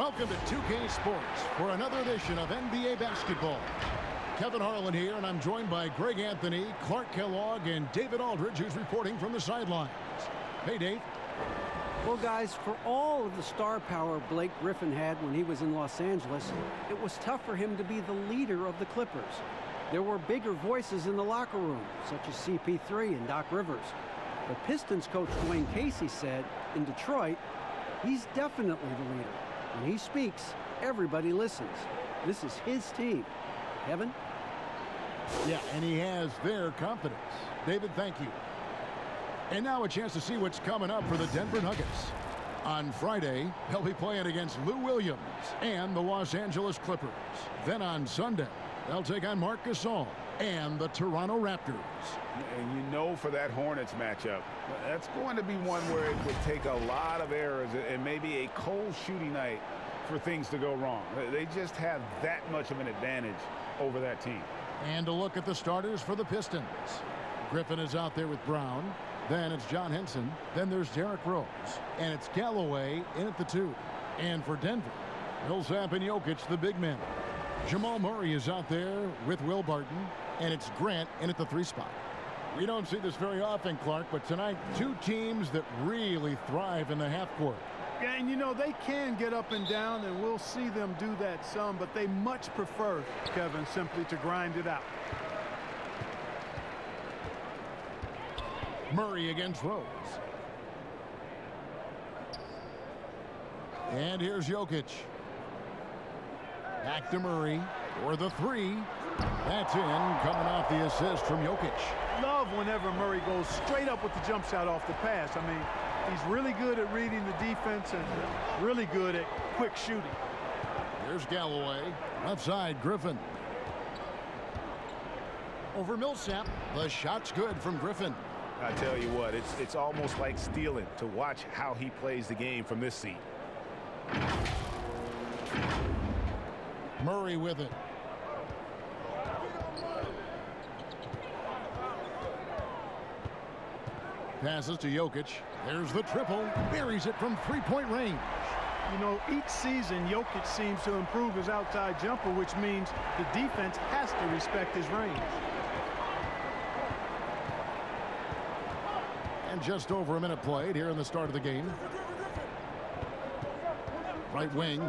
Welcome to 2K Sports for another edition of NBA basketball. Kevin Harlan here, and I'm joined by Greg Anthony, Clark Kellogg, and David Aldridge, who's reporting from the sidelines. Hey, Dave. Well, guys, for all of the star power Blake Griffin had when he was in Los Angeles, it was tough for him to be the leader of the Clippers. There were bigger voices in the locker room, such as CP3 and Doc Rivers. But Pistons coach Dwayne Casey said, in Detroit, he's definitely the leader. When he speaks, everybody listens. This is his team. Kevin? Yeah, and he has their confidence. David, thank you. And now a chance to see what's coming up for the Denver Nuggets. On Friday, they'll be playing against Lou Williams and the Los Angeles Clippers. Then on Sunday, they'll take on Marc Gasol and the Toronto Raptors. And you know, for that Hornets matchup, that's going to be one where it would take a lot of errors and maybe a cold shooting night for things to go wrong. They just have that much of an advantage over that team. And a look at the starters for the Pistons. Griffin is out there with Brown. Then it's John Henson. Then there's Derrick Rose. And it's Galloway in at the 2. And for Denver, Millsap and Jokic, the big men. Jamal Murray is out there with Will Barton. And it's Grant in at the 3 spot. We don't see this very often, Clark, but tonight, two teams that really thrive in the half court. Yeah, and you know, they can get up and down, and we'll see them do that some, but they much prefer, Kevin, simply to grind it out. Murray against Rose. And here's Jokic. Back to Murray for the 3. That's in, coming off the assist from Jokic. Love whenever Murray goes straight up with the jump shot off the pass. I mean, he's really good at reading the defense and really good at quick shooting. Here's Galloway. Left side, Griffin. Over Millsap. The shot's good from Griffin. I tell you what, it's almost like stealing to watch how he plays the game from this seat. Murray with it. Passes to Jokic. There's the triple. Buries it from three-point range. You know, each season, Jokic seems to improve his outside jumper, which means the defense has to respect his range. And just over a minute played here in the start of the game. Right wing.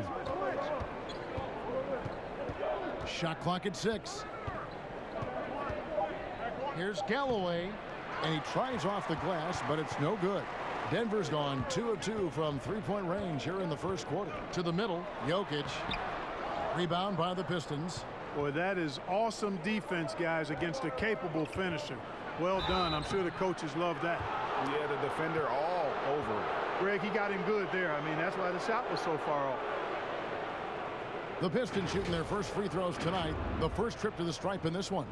Shot clock at 6. Here's Galloway. And he tries off the glass, but it's no good. Denver's gone 2 of 2 from three-point range here in the first quarter. To the middle, Jokic. Rebound by the Pistons. Boy, that is awesome defense, guys, against a capable finisher. Well done. I'm sure the coaches love that. Yeah, the defender all over it. Greg, he got him good there. I mean, that's why the shot was so far off. The Pistons shooting their first free throws tonight. The first trip to the stripe in this one.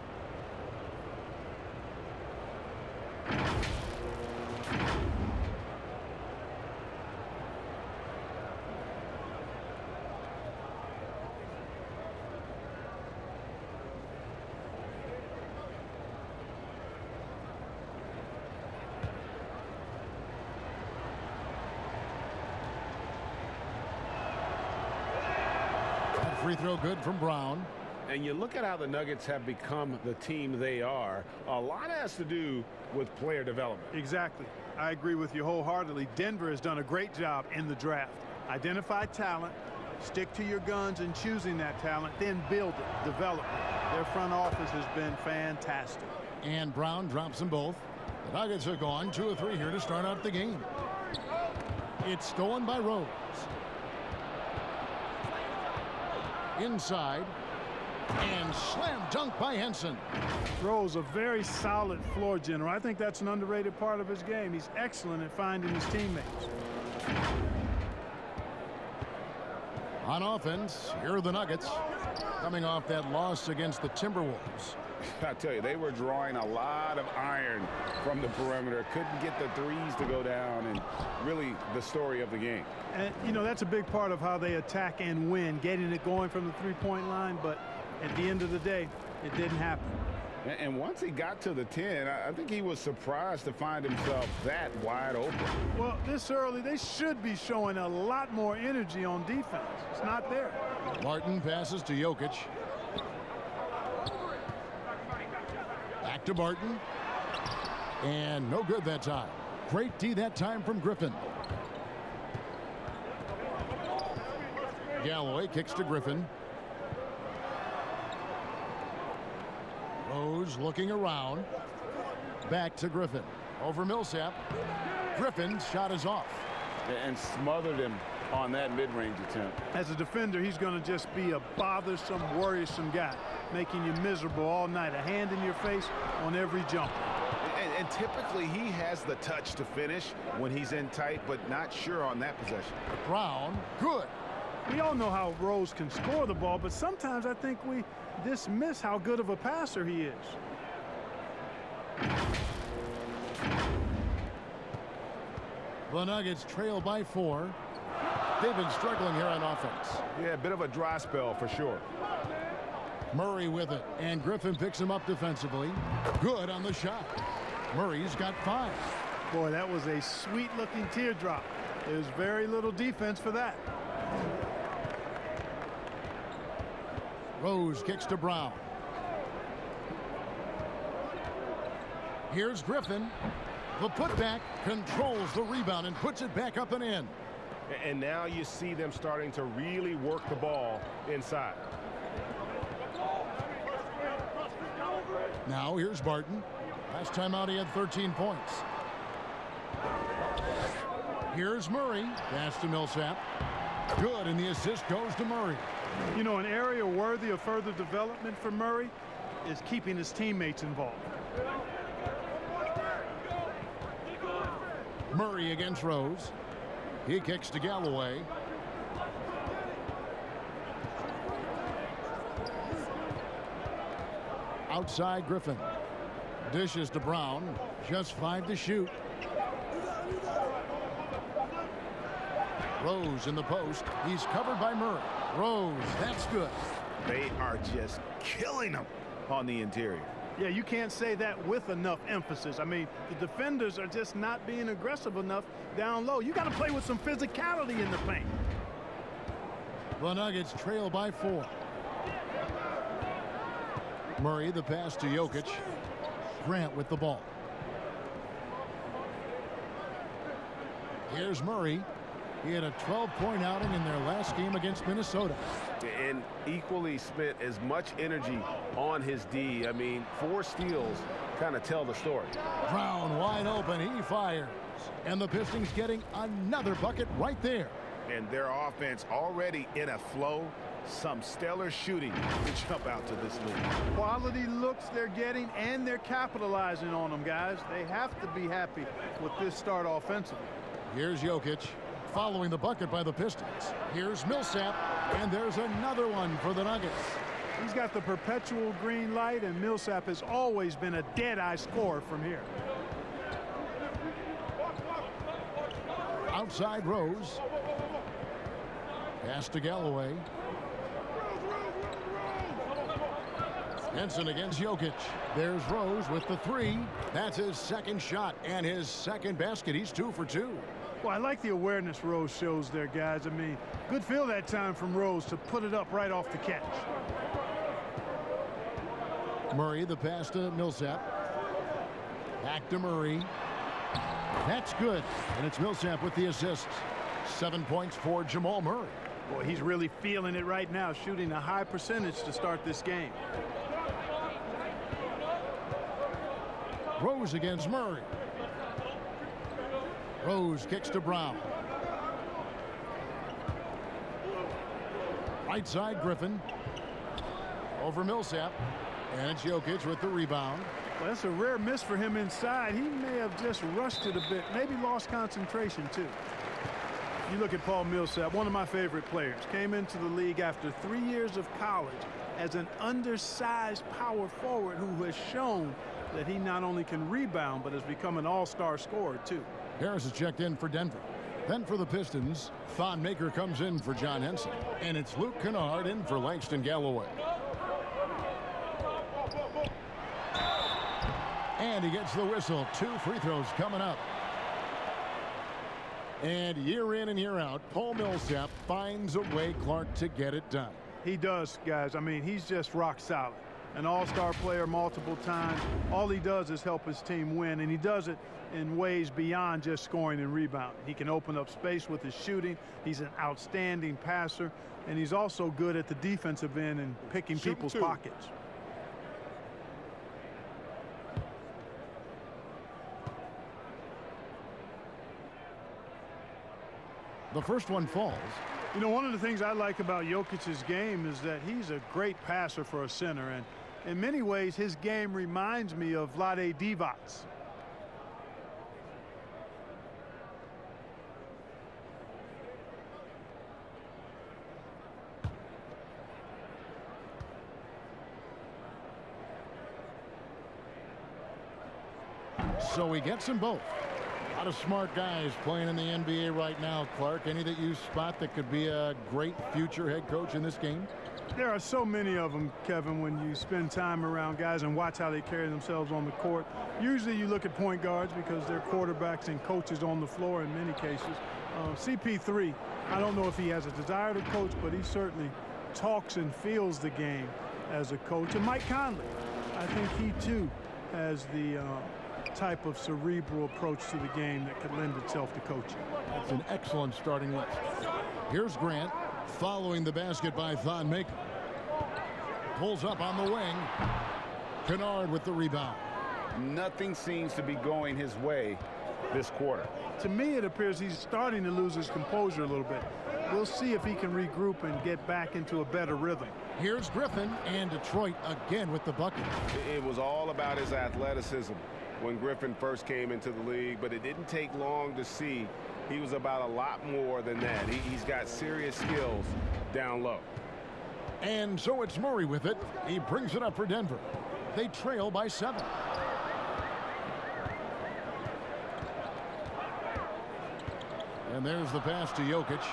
Free throw good from Brown. And you look at how the Nuggets have become the team they are. A lot has to do with player development. Exactly. I agree with you wholeheartedly. Denver has done a great job in the draft. Identify talent, stick to your guns in choosing that talent, then build it, develop it. Their front office has been fantastic. And Brown drops them both. The Nuggets are gone 2 of 3 here to start out the game. It's stolen by Rose. Inside, and slam dunk by Henson. Rose, a very solid floor general. I think that's an underrated part of his game. He's excellent at finding his teammates. On offense, here are the Nuggets coming off that loss against the Timberwolves. I tell you, they were drawing a lot of iron from the perimeter. Couldn't get the threes to go down, and really the story of the game. And, you know, that's a big part of how they attack and win, getting it going from the three-point line, but at the end of the day, it didn't happen. And once he got to the 10, I think he was surprised to find himself that wide open. Well, this early, they should be showing a lot more energy on defense. It's not there. Martin passes to Jokic. Back to Martin. And no good that time. Great D that time from Griffin. Galloway kicks to Griffin. Rose looking around. Back to Griffin. Over Millsap. Griffin's shot is off. And smothered him on that mid-range attempt. As a defender, he's going to just be a bothersome, worrisome guy, making you miserable all night. A hand in your face on every jumper. And typically he has the touch to finish when he's in tight, but not sure on that possession. Brown, good. We all know how Rose can score the ball, but sometimes I think we dismiss how good of a passer he is. The Nuggets trail by 4. They've been struggling here on offense. Yeah, a bit of a dry spell for sure. Murray with it, and Griffin picks him up defensively. Good on the shot. Murray's got 5. Boy, that was a sweet-looking teardrop. There's very little defense for that. Rose kicks to Brown. Here's Griffin. The putback controls the rebound and puts it back up and in. And now you see them starting to really work the ball inside. Now here's Barton. Last time out he had 13 points. Here's Murray. Pass to Millsap. Good, and the assist goes to Murray. You know, an area worthy of further development for Murray is keeping his teammates involved. Murray against Rose. He kicks to Galloway. Outside Griffin. Dishes to Brown. Just 5 to shoot. Rose in the post. He's covered by Murray. Rose, that's good. They are just killing him on the interior. Yeah, you can't say that with enough emphasis. I mean, the defenders are just not being aggressive enough down low. You got to play with some physicality in the paint. The Nuggets trail by 4. Murray, the pass to Jokic. Grant with the ball. Here's Murray. He had a 12-point outing in their last game against Minnesota. And equally spent as much energy on his D. I mean, 4 steals kind of tell the story. Brown wide open. He fires. And the Pistons getting another bucket right there. And their offense already in a flow. Some stellar shooting to jump out to this lead. Quality looks they're getting, and they're capitalizing on them, guys. They have to be happy with this start offensively. Here's Jokic. Following the bucket by the Pistons. Here's Millsap, and there's another one for the Nuggets. He's got the perpetual green light, and Millsap has always been a dead-eye scorer from here. Outside Rose. Pass to Galloway. Henson against Jokic. There's Rose with the 3. That's his second shot and his second basket. He's 2 for 2. Well, I like the awareness Rose shows there, guys. I mean, good feel that time from Rose to put it up right off the catch. Murray, the pass to Millsap. Back to Murray. That's good. And it's Millsap with the assist. 7 points for Jamal Murray. Boy, he's really feeling it right now, shooting a high percentage to start this game. Rose against Murray. Rose kicks to Brown. Right side Griffin. Over Millsap. And it's Jokic with the rebound. Well, that's a rare miss for him inside. He may have just rushed it a bit, maybe lost concentration too. You look at Paul Millsap, one of my favorite players. Came into the league after 3 years of college as an undersized power forward who has shown that he not only can rebound, but has become an all-star scorer too. Harris is checked in for Denver. Then for the Pistons, Thon Maker comes in for John Henson. And it's Luke Kennard in for Langston Galloway. And he gets the whistle. 2 free throws coming up. And year in and year out, Paul Millsap finds a way, Clark, to get it done. He does, guys. I mean, he's just rock solid. An all-star player multiple times. All he does is help his team win, and he does it in ways beyond just scoring and rebounding. He can open up space with his shooting. He's an outstanding passer, and he's also good at the defensive end and picking people's pockets. The first one falls. You know, one of the things I like about Jokic's game is that he's a great passer for a center, and in many ways his game reminds me of Vlade Divac's. So he gets them both. A lot of smart guys playing in the NBA right now, Clark. Any that you spot that could be a great future head coach in this game? There are so many of them, Kevin, when you spend time around guys and watch how they carry themselves on the court. Usually you look at point guards because they're quarterbacks and coaches on the floor in many cases. CP3, I don't know if he has a desire to coach, but he certainly talks and feels the game as a coach. And Mike Conley, I think he too has the type of cerebral approach to the game that could lend itself to coaching. That's an excellent starting list. Here's Grant following the basket by Thon Maker. Pulls up on the wing. Kennard with the rebound. Nothing seems to be going his way this quarter. To me, it appears he's starting to lose his composure a little bit. We'll see if he can regroup and get back into a better rhythm. Here's Griffin, and Detroit again with the bucket. It was all about his athleticism when Griffin first came into the league, but it didn't take long to see he was about a lot more than that. He's got serious skills down low. And so it's Murray with it. He brings it up for Denver. They trail by 7. And there's the pass to Jokic.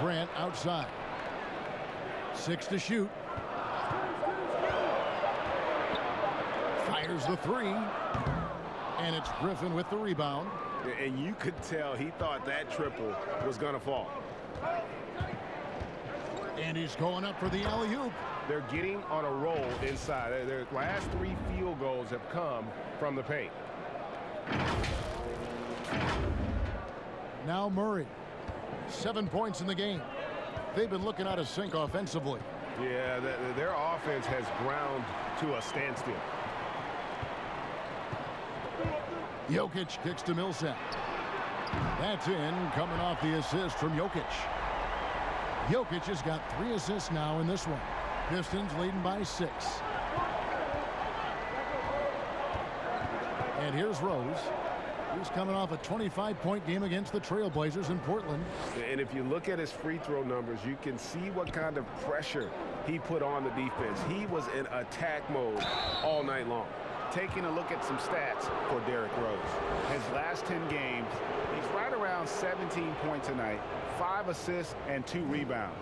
Grant outside. 6 to shoot. Fires the 3. And it's Griffin with the rebound. And you could tell he thought that triple was going to fall. And he's going up for the alley-oop. They're getting on a roll inside. Their last 3 field goals have come from the paint. Now Murray. 7 points in the game. They've been looking out of sync offensively. Yeah, their offense has ground to a standstill. Jokic kicks to Millsap. That's in, coming off the assist from Jokic. Jokic has got 3 assists now in this one. Pistons leading by 6. And here's Rose. He's coming off a 25-point game against the Trailblazers in Portland. And if you look at his free throw numbers, you can see what kind of pressure he put on the defense. He was in attack mode all night long. Taking a look at some stats for Derrick Rose. His last 10 games, he's right around 17 points a night, 5 assists and 2 rebounds.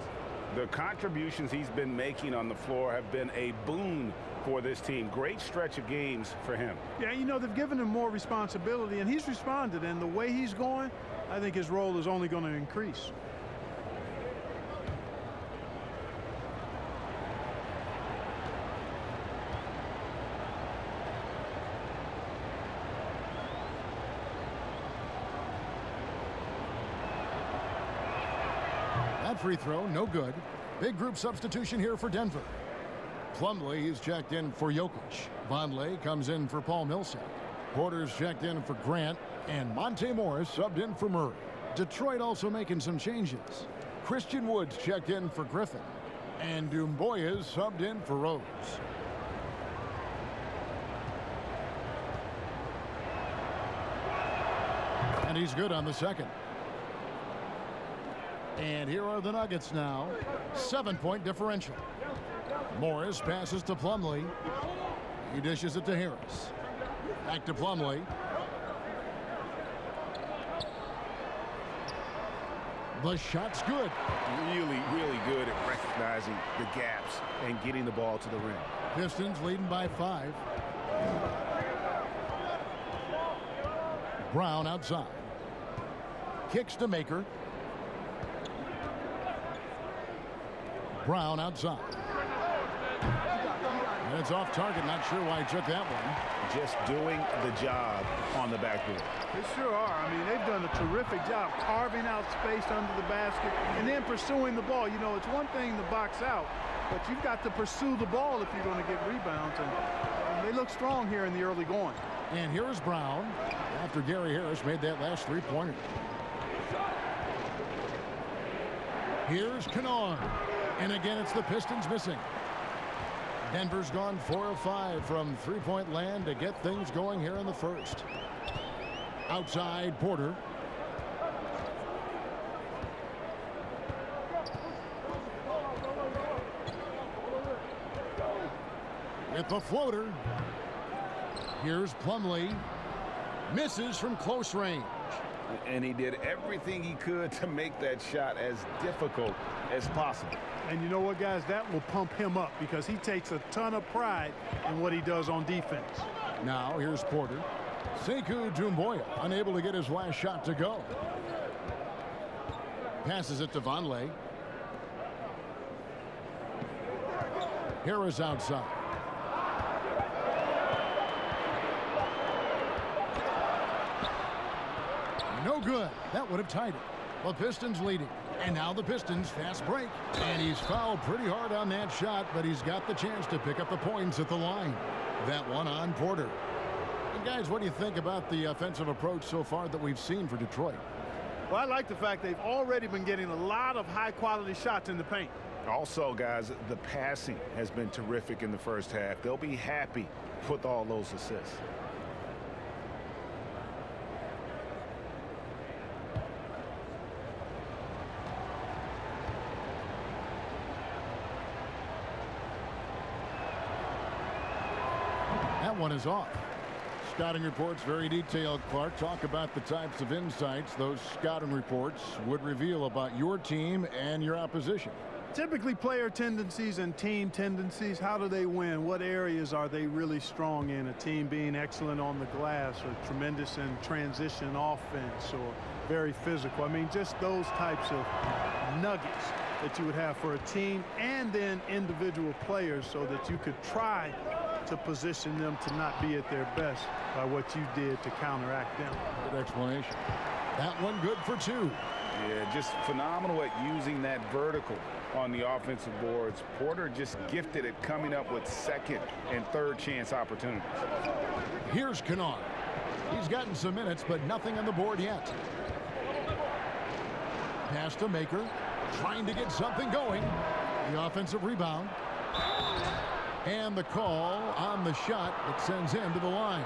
The contributions he's been making on the floor have been a boon for this team. Great stretch of games for him. Yeah, you know, they've given him more responsibility, and he's responded. And the way he's going, I think his role is only going to increase. That free throw, no good. Big group substitution here for Denver. Plumlee is checked in for Jokic. Vonleh comes in for Paul Millsap. Porter's checked in for Grant. And Monte Morris subbed in for Murray. Detroit also making some changes. Christian Woods checked in for Griffin. And Doumbouya subbed in for Rose. And he's good on the second. And here are the Nuggets now. 7-point differential. Morris passes to Plumlee. He dishes it to Harris. Back to Plumlee. The shot's good. Really, really good at recognizing the gaps and getting the ball to the rim. Pistons leading by 5. Brown outside. Kicks to Maker. Brown outside. And it's off target. Not sure why he took that one. Just doing the job on the backboard. They sure are. I mean, they've done a terrific job carving out space under the basket and then pursuing the ball. You know, it's one thing to box out, but you've got to pursue the ball if you're going to get rebounds. And they look strong here in the early going. And here's Brown after Gary Harris made that last three-pointer. Here's Kennard. And again, it's the Pistons missing. Denver's gone 4 of 5 from three-point land to get things going here in the first. Outside, Porter. With the floater. Here's Plumlee. Misses from close range. And he did everything he could to make that shot as difficult as possible. And you know what, guys? That will pump him up because he takes a ton of pride in what he does on defense. Now, here's Porter. Sekou Doumbouya unable to get his last shot to go. Passes it to Vonleh. Harris outside. No good. That would have tied it. The Pistons leading. And now the Pistons fast break. And he's fouled pretty hard on that shot, but he's got the chance to pick up the points at the line. That one on Porter. And guys, what do you think about the offensive approach so far that we've seen for Detroit? Well, I like the fact they've already been getting a lot of high-quality shots in the paint. Also, guys, the passing has been terrific in the first half. They'll be happy with all those assists. That one is off. Scouting reports very detailed, Clark. Talk about the types of insights those scouting reports would reveal about your team and your opposition. Typically player tendencies and team tendencies. How do they win? What areas are they really strong in? A team being excellent on the glass or tremendous in transition offense or very physical. I mean, just those types of nuggets that you would have for a team and then individual players so that you could try to position them to not be at their best by what you did to counteract them. Good explanation. That one good for 2. Yeah, just phenomenal at using that vertical on the offensive boards. Porter just gifted at coming up with second and third chance opportunities. Here's Kennard. He's gotten some minutes, but nothing on the board yet. Pass to Maker. Trying to get something going. The offensive rebound. And the call on the shot that sends him to the line.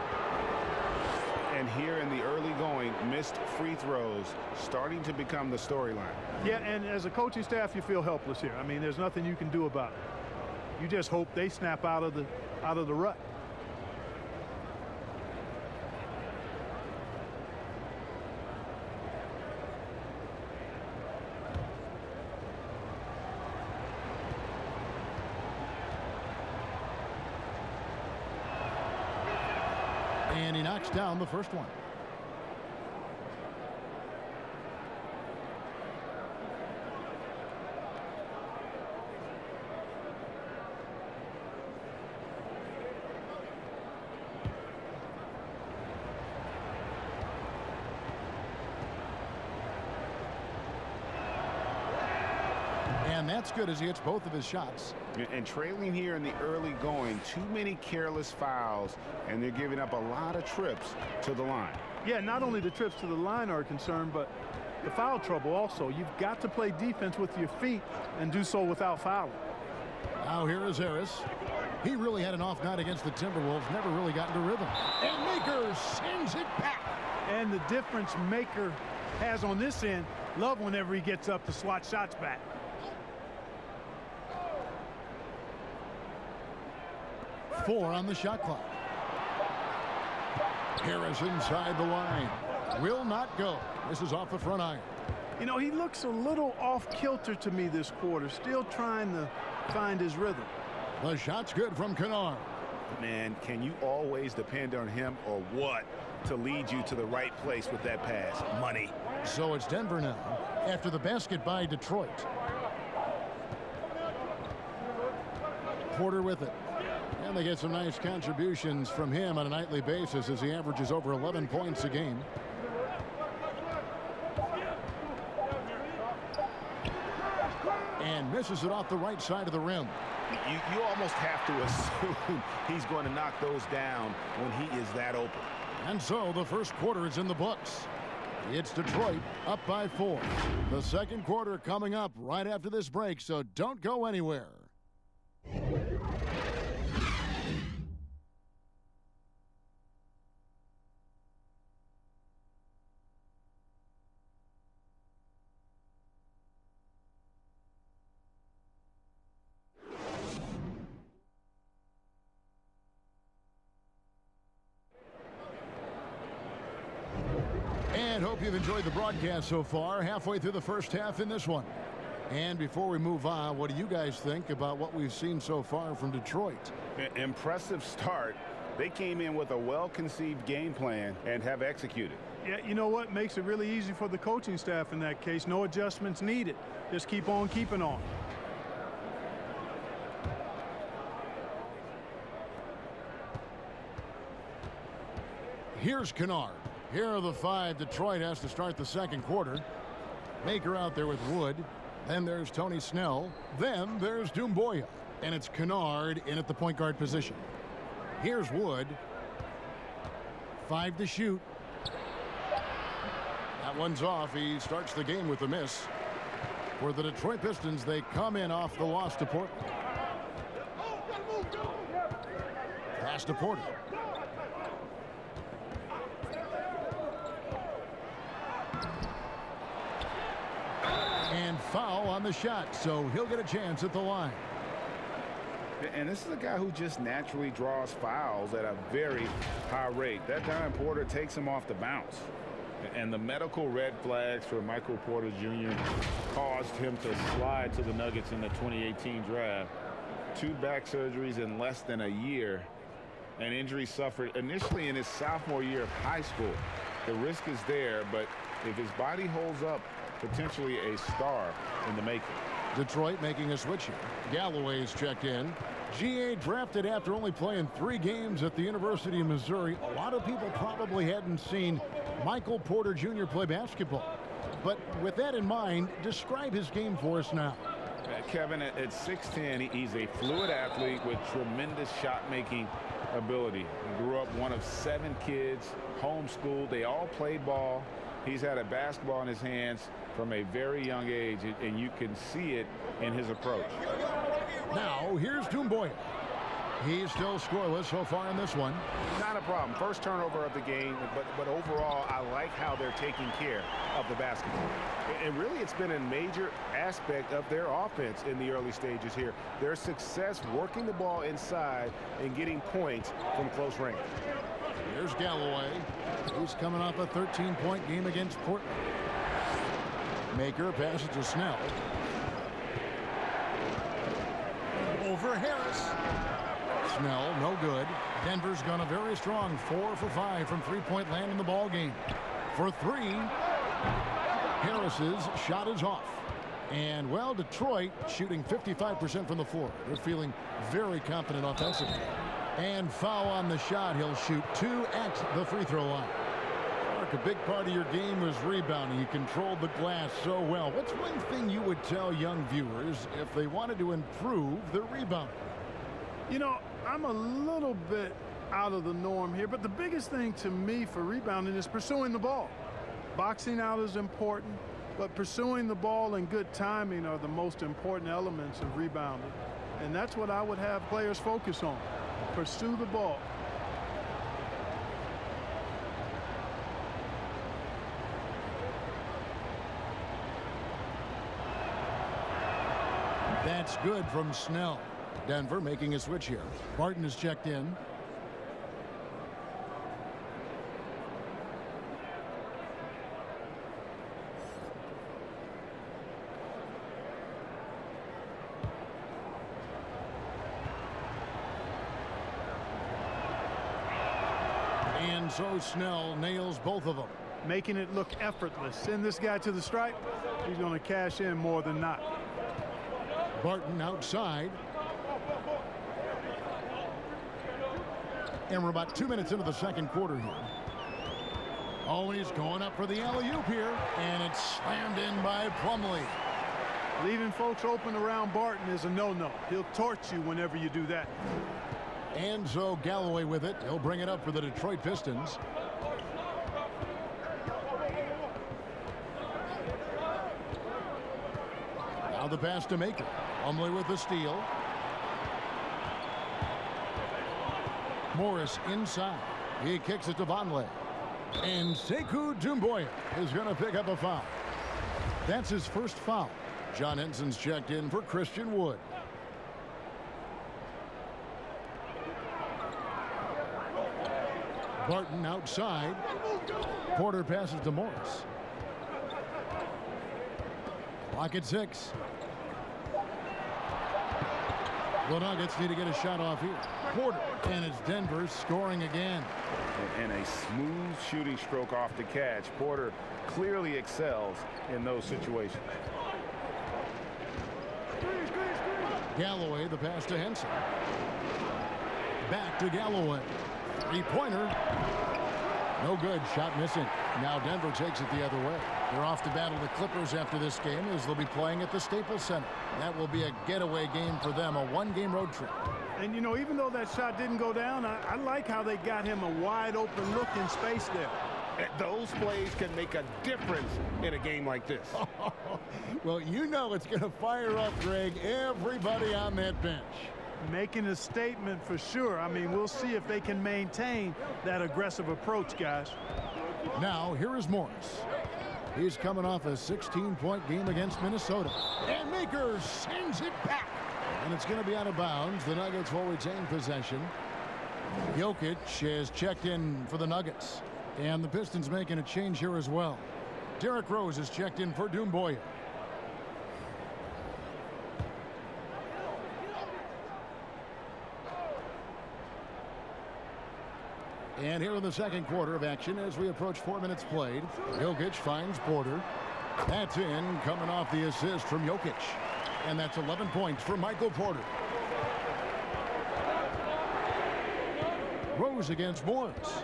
And here in the early going, missed free throws starting to become the storyline. Yeah, and as a coaching staff, you feel helpless here. I mean, there's nothing you can do about it. You just hope they snap out of the rut. And he knocks down the first one. And that's good as he hits both of his shots. And trailing here in the early going, too many careless fouls, and they're giving up a lot of trips to the line. Yeah, not only the trips to the line are a concern, but the foul trouble also. You've got to play defense with your feet and do so without fouling. Now here is Harris. He really had an off night against the Timberwolves, never really got into rhythm. And Maker sends it back. And the difference Maker has on this end, love whenever he gets up to swat shots back. Four on the shot clock. Harris inside the line. Will not go. This is off the front iron. You know, he looks a little off kilter to me this quarter, still trying to find his rhythm. The shot's good from Kennard. Man, can you always depend on him or what to lead you to the right place with that pass? Money. So it's Denver now after the basket by Detroit. Porter with it. And they get some nice contributions from him on a nightly basis as he averages over 11 points a game. And misses it off the right side of the rim. You almost have to assume he's going to knock those down when he is that open. And so the first quarter is in the books. It's Detroit up by 4. The second quarter coming up right after this break, so don't go anywhere. And hope you've enjoyed the broadcast so far. Halfway through the first half in this one. And before we move on, what do you guys think about what we've seen so far from Detroit? Impressive start. They came in with a well-conceived game plan and have executed. Yeah, you know what? Makes it really easy for the coaching staff in that case. No adjustments needed. Just keep on keeping on. Here's Kennard. Here are the 5 Detroit has to start the second quarter. Maker out there with Wood. Then there's Tony Snell. Then there's Doumbouya. And it's Kennard in at the point guard position. Here's Wood. 5 to shoot. That one's off. He starts the game with a miss. For the Detroit Pistons, they come in off the loss to Portland. Pass to Porter. And foul on the shot, so he'll get a chance at the line. And this is a guy who just naturally draws fouls at a very high rate. That time Porter takes him off the bounce. And the medical red flags for Michael Porter Jr. caused him to slide to the Nuggets in the 2018 draft. 2 back surgeries in less than a year. An injury suffered initially in his sophomore year of high school. The risk is there, but if his body holds up, potentially a star in the making. Detroit making a switch here. Galloway's checked in. GA drafted after only playing 3 games at the University of Missouri. A lot of people probably hadn't seen Michael Porter Jr. play basketball. But with that in mind, describe his game for us now. Kevin, at 6'10", he's a fluid athlete with tremendous shot-making ability. He grew up one of 7 kids, homeschooled. They all played ball. He's had a basketball in his hands from a very young age, and you can see it in his approach. Now, here's Doumbouya. He's still scoreless so far in this one. Not a problem. First turnover of the game, but overall, I like how they're taking care of the basketball. And really, it's been a major aspect of their offense in the early stages here. Their success working the ball inside and getting points from close range. Here's Galloway. He's coming off a 13-point game against Portland. Maker passes to Snell. Over Harris. Snell, no good. Denver's gone a very strong 4 for 5 from three-point land in the ball game. For 3, Harris's shot is off. And, well, Detroit shooting 55% from the floor. They're feeling very confident offensively. And foul on the shot. He'll shoot 2 at the free throw line. Mark, a big part of your game was rebounding. You controlled the glass so well. What's one thing you would tell young viewers if they wanted to improve their rebounding? You know, I'm a little bit out of the norm here, but the biggest thing to me for rebounding is pursuing the ball. Boxing out is important, but pursuing the ball and good timing are the most important elements of rebounding. And that's what I would have players focus on. Pursue the ball. That's good from Snell. Denver making a switch here. Barton is checked in. And so Snell nails both of them. Making it look effortless. Send this guy to the stripe. He's going to cash in more than not. Barton outside. And we're about 2 minutes into the second quarter here. Oh, he's going up for the alley-oop here. And it's slammed in by Plumlee. Leaving folks open around Barton is a no-no. He'll torch you whenever you do that. And so Galloway with it. He'll bring it up for the Detroit Pistons. Now the pass to Maker. Plumlee with the steal. Morris inside. He kicks it to Vonleh. And Sekou Doumbouya is going to pick up a foul. That's his first foul. John Henson's checked in for Christian Wood. Barton outside. Porter passes to Morris. Clock at 6. The Nuggets need to get a shot off here. Porter, and it's Denver scoring again. And a smooth shooting stroke off the catch. Porter clearly excels in those situations. Galloway, the pass to Henson. Back to Galloway. Three-pointer. No good. Shot missing. Now Denver takes it the other way. They're off to battle the Clippers after this game as they'll be playing at the Staples Center. That will be a getaway game for them, a one-game road trip. And, you know, even though that shot didn't go down, I like how they got him a wide-open look in space there. Those plays can make a difference in a game like this. Well, you know it's going to fire up, Greg, everybody on that bench. Making a statement for sure. I mean, we'll see if they can maintain that aggressive approach, guys. Now, here is Morris. He's coming off a 16-point game against Minnesota. And Maker sends it back. And it's going to be out of bounds. The Nuggets will retain possession. Jokic has checked in for the Nuggets. And the Pistons making a change here as well. Derrick Rose is checked in for Doumbouya. And here in the second quarter of action as we approach 4 minutes played. Jokic finds Porter. That's in, coming off the assist from Jokic. And that's 11 points for Michael Porter. Rose against Morris.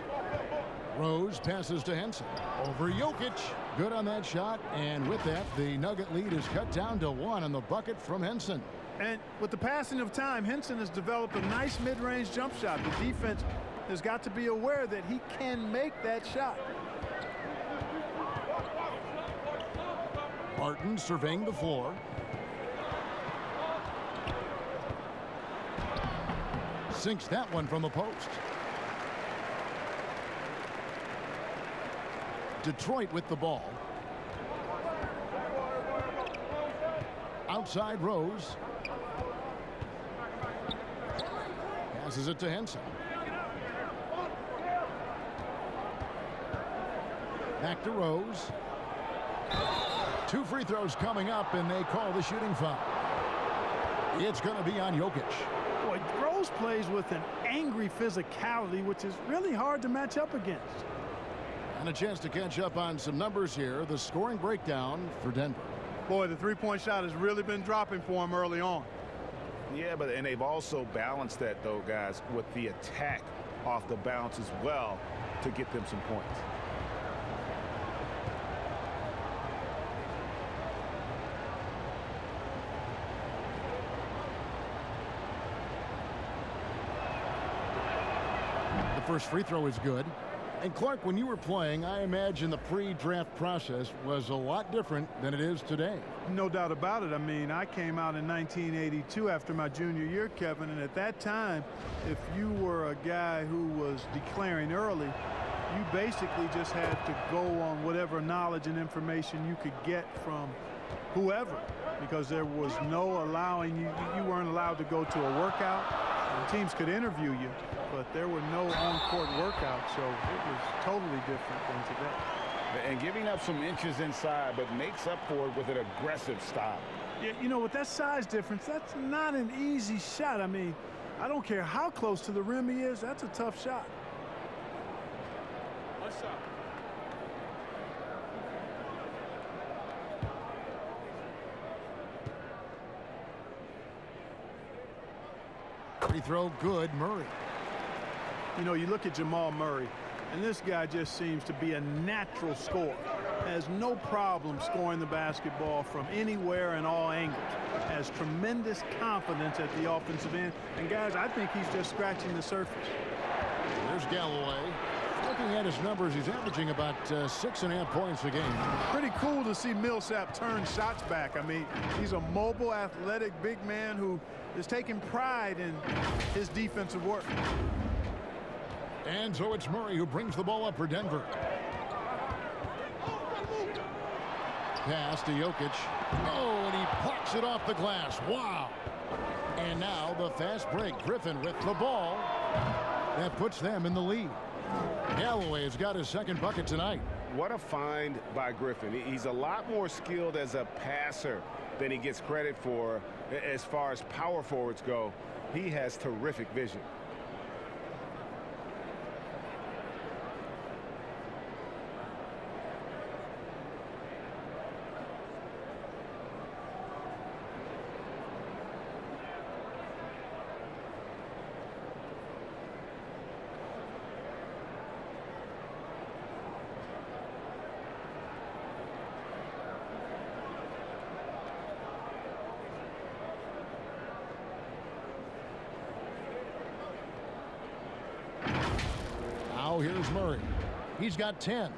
Rose passes to Henson. Over Jokic. Good on that shot. And with that, the Nugget lead is cut down to 1 on the bucket from Henson. And with the passing of time, Henson has developed a nice mid-range jump shot. The defense has got to be aware that he can make that shot. Barton surveying the floor. Sinks that one from the post. Detroit with the ball. Outside Rose. Passes it to Henson. Back to Rose. 2 free throws coming up, and they call the shooting foul. It's going to be on Jokic. Boy, Rose plays with an angry physicality, which is really hard to match up against. And a chance to catch up on some numbers here. The scoring breakdown for Denver. Boy, the three-point shot has really been dropping for him early on. Yeah, and they've also balanced that, though, guys, with the attack off the bounce as well to get them some points. First free throw is good. And Clark, when you were playing, I imagine the pre-draft process was a lot different than it is today. No doubt about it. I mean, I came out in 1982 after my junior year, Kevin, and at that time, if you were a guy who was declaring early, you basically just had to go on whatever knowledge and information you could get from whoever, because there was no allowing you weren't allowed to go to a workout. Teams could interview you, but there were no on-court workouts, so it was totally different than today. And giving up some inches inside, but makes up for it with an aggressive stop. Yeah, you know, with that size difference, that's not an easy shot. I mean, I don't care how close to the rim he is, that's a tough shot. Free throw good. Murray. You know, you look at Jamal Murray, and this guy just seems to be a natural scorer. Has no problem scoring the basketball from anywhere and all angles. Has tremendous confidence at the offensive end. And, guys, I think he's just scratching the surface. There's Galloway. Looking at his numbers, he's averaging about 6.5 points a game. Pretty cool to see Millsap turn shots back. I mean, he's a mobile, athletic, big man who is taking pride in his defensive work. And so it's Murray who brings the ball up for Denver. Pass to Jokic. Oh, and he plucks it off the glass. Wow. And now the fast break. Griffin with the ball. That puts them in the lead. Galloway has got his second bucket tonight. What a find by Griffin. He's a lot more skilled as a passer than he gets credit for as far as power forwards go. He has terrific vision. Now here's Murray. He's got 10.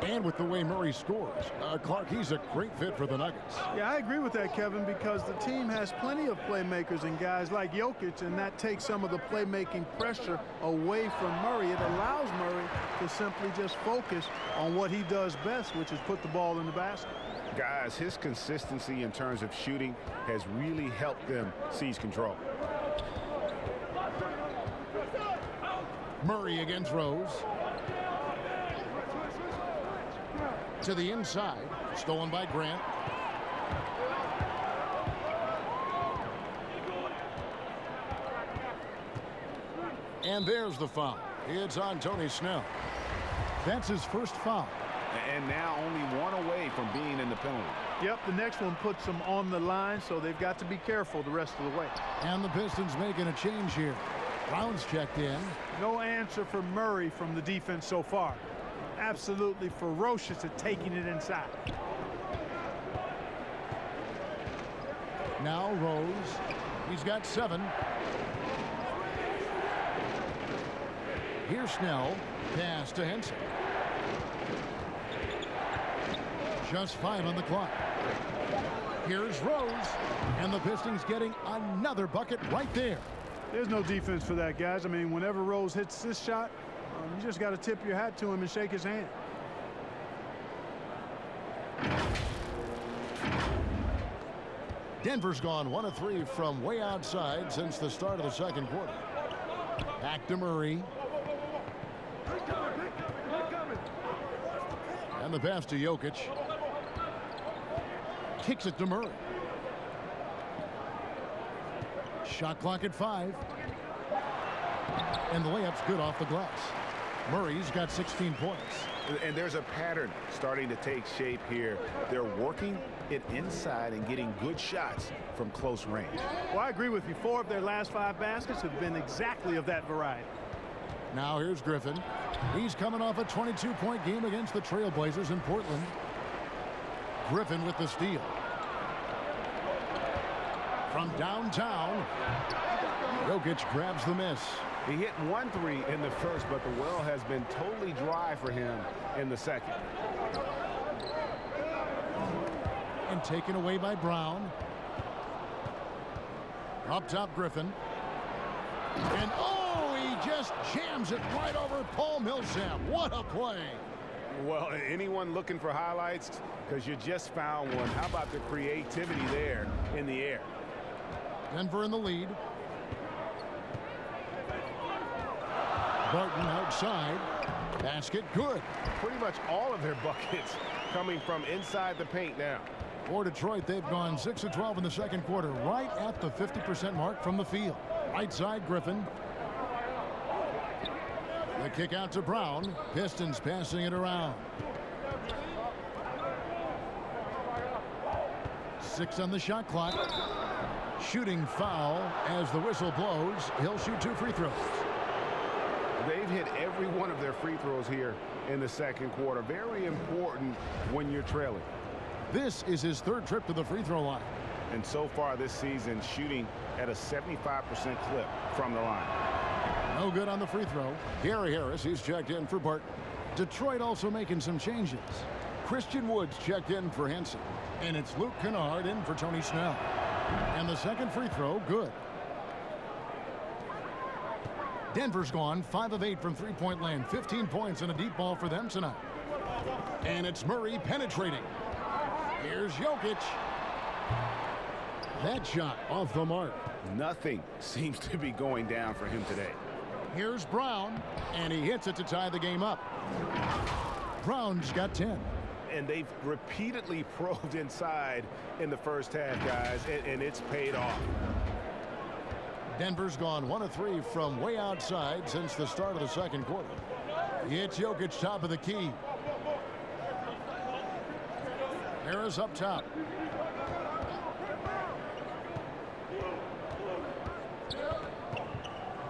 And with the way Murray scores, Clark, he's a great fit for the Nuggets. Yeah, I agree with that, Kevin, because the team has plenty of playmakers and guys like Jokic, and that takes some of the playmaking pressure away from Murray. It allows Murray to simply just focus on what he does best, which is put the ball in the basket. Guys, his consistency in terms of shooting has really helped them seize control. Murray against Rose. To the inside. Stolen by Grant. And there's the foul. It's on Tony Snell. That's his first foul. And now only one away from being in the penalty. Yep, the next one puts them on the line, so they've got to be careful the rest of the way. And the Pistons making a change here. Brown's checked in. No answer for Murray from the defense so far. Absolutely ferocious at taking it inside. Now Rose. He's got 7. Here's Snell. Pass to Henson. Just 5 on the clock. Here's Rose. And the Pistons getting another bucket right there. There's no defense for that, guys. I mean, whenever Rose hits this shot, you just got to tip your hat to him and shake his hand. Denver's gone 1 of 3 from way outside since the start of the second quarter. Back to Murray. And the pass to Jokic. Kicks it to Murray. Shot clock at 5. And the layup's good off the glass. Murray's got 16 points. And there's a pattern starting to take shape here. They're working it inside and getting good shots from close range. Well, I agree with you. 4 of their last 5 baskets have been exactly of that variety. Now here's Griffin. He's coming off a 22-point game against the Trailblazers in Portland. Griffin with the steal. From downtown, Jokic grabs the miss. He hit 1 3 in the first, but the well has been totally dry for him in the second. And taken away by Brown. Up top, Griffin. And oh, he just jams it right over Paul Millsap. What a play. Well, anyone looking for highlights? Because you just found one. How about the creativity there in the air? Denver in the lead. Barton outside. Basket good. Pretty much all of their buckets coming from inside the paint now. For Detroit, they've gone 6 of 12 in the second quarter, right at the 50% mark from the field. Right side, Griffin. The kick out to Brown. Pistons passing it around. 6 on the shot clock. Shooting foul as the whistle blows. He'll shoot 2 free throws. They've hit every one of their free throws here in the second quarter. Very important when you're trailing. This is his 3rd trip to the free throw line. And so far this season, shooting at a 75% clip from the line. No good on the free throw. Gary Harris, he's checked in for Barton. Detroit also making some changes. Christian Woods checked in for Henson. And it's Luke Kennard in for Tony Snell. And the second free throw, good. Denver's gone 5 of 8 from three-point land. 15 points and a deep ball for them tonight. And it's Murray penetrating. Here's Jokic. That shot off the mark. Nothing seems to be going down for him today. Here's Brown, and he hits it to tie the game up. Brown's got 10. And they've repeatedly probed inside in the first half, guys, and it's paid off. Denver's gone 1 of 3 from way outside since the start of the second quarter. It's Jokic top of the key. Harris up top.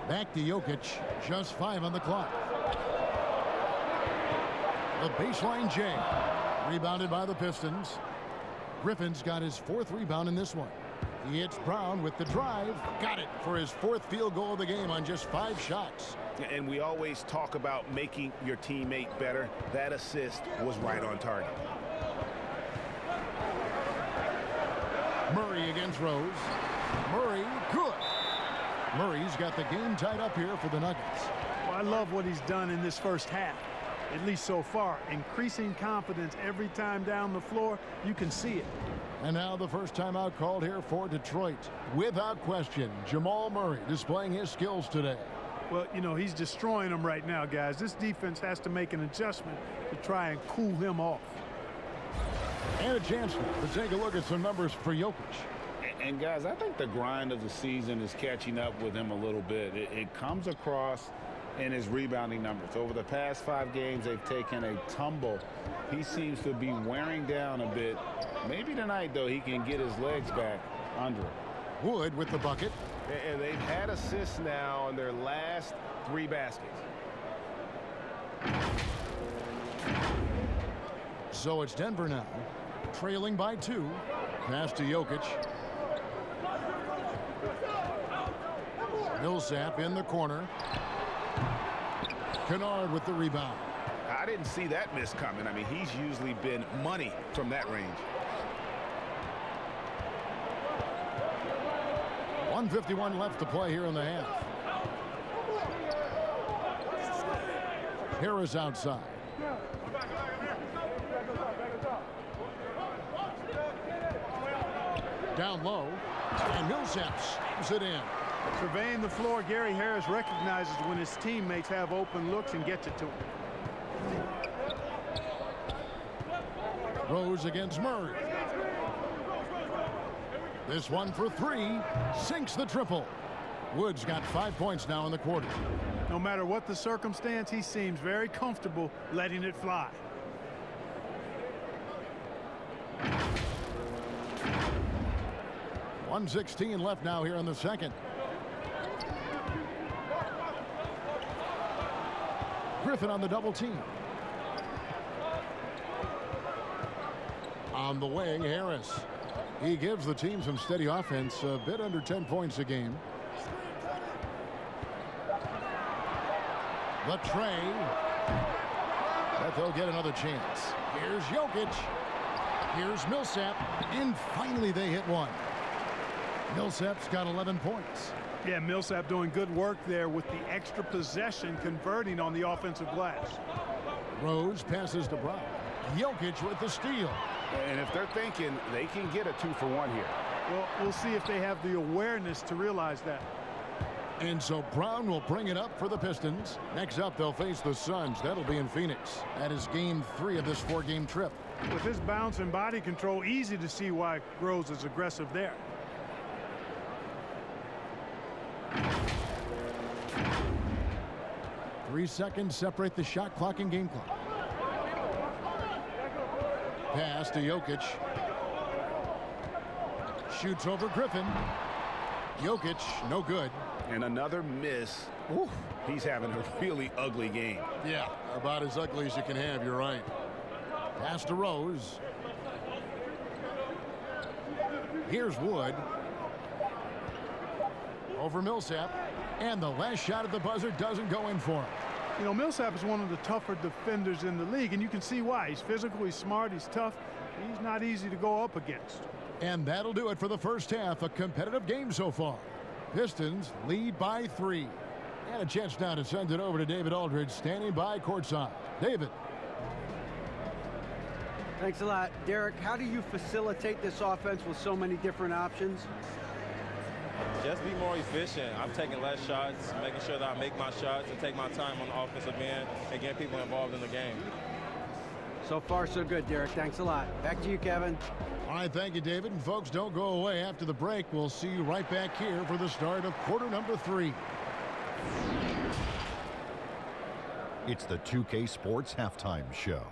Back to Jokic, just 5 on the clock. The baseline J, rebounded by the Pistons. Griffin's got his 4th rebound in this one. He hits Brown with the drive, got it for his 4th field goal of the game on just 5 shots. And we always talk about making your teammate better. That assist was right on target. Murray against Rose. Murray, good. Murray's got the game tied up here for the Nuggets. Well, I love what he's done in this first half, at least so far. Increasing confidence every time down the floor. You can see it. And now the first timeout called here for Detroit. Without question, Jamal Murray displaying his skills today. Well, you know, he's destroying them right now, guys. This defense has to make an adjustment to try and cool him off. And a chance to take a look at some numbers for Jokic. And guys, I think the grind of the season is catching up with him a little bit. It comes across in his rebounding numbers. Over the past 5 games, they've taken a tumble. He seems to be wearing down a bit. Maybe tonight, though, he can get his legs back under it. Wood with the bucket. And they've had assists now on their last 3 baskets. So it's Denver now, trailing by 2. Pass to Jokic. Millsap in the corner. Kennard with the rebound. I didn't see that miss coming. I mean, he's usually been money from that range. 1:51 left to play here in the half. Harris outside. Down low, and Millsap slams it in. Surveying the floor, Gary Harris recognizes when his teammates have open looks and gets it to him. Rose against Murray. This one for 3, sinks the triple. Woods got 5 points now in the quarter. No matter what the circumstance, he seems very comfortable letting it fly. .116 left now here in the second. Griffin on the double team. On the wing, Harris. He gives the team some steady offense, a bit under 10 points a game. The tray. But they'll get another chance. Here's Jokic. Here's Millsap. And finally they hit one. Millsap's got 11 points. Yeah, Millsap doing good work there with the extra possession, converting on the offensive glass. Rose passes to Brown. Jokic with the steal. And if they're thinking they can get a 2-for-1 here. Well, we'll see if they have the awareness to realize that. And so Brown will bring it up for the Pistons. Next up, they'll face the Suns. That'll be in Phoenix. That is game 3 of this 4-game trip. With his bounce and body control, easy to see why Rose is aggressive there. 3 seconds separate the shot clock and game clock. Pass to Jokic. Shoots over Griffin. Jokic, no good. And another miss. Ooh. He's having a really ugly game. Yeah, about as ugly as you can have, you're right. Pass to Rose. Here's Wood. Over Millsap. And the last shot at the buzzer doesn't go in for him. You know, Millsap is one of the tougher defenders in the league, and you can see why. He's physical, he's smart, he's tough. He's not easy to go up against. And that'll do it for the first half. A competitive game so far. Pistons lead by 3. And a chance now to send it over to David Aldridge, standing by courtside. David. Thanks a lot. Derek, how do you facilitate this offense with so many different options? Just be more efficient. I'm taking less shots, making sure that I make my shots and take my time on the offensive end and get people involved in the game. So far, so good, Derek. Thanks a lot. Back to you, Kevin. All right, thank you, David. And folks, don't go away after the break. We'll see you right back here for the start of quarter number 3. It's the 2K Sports Halftime Show.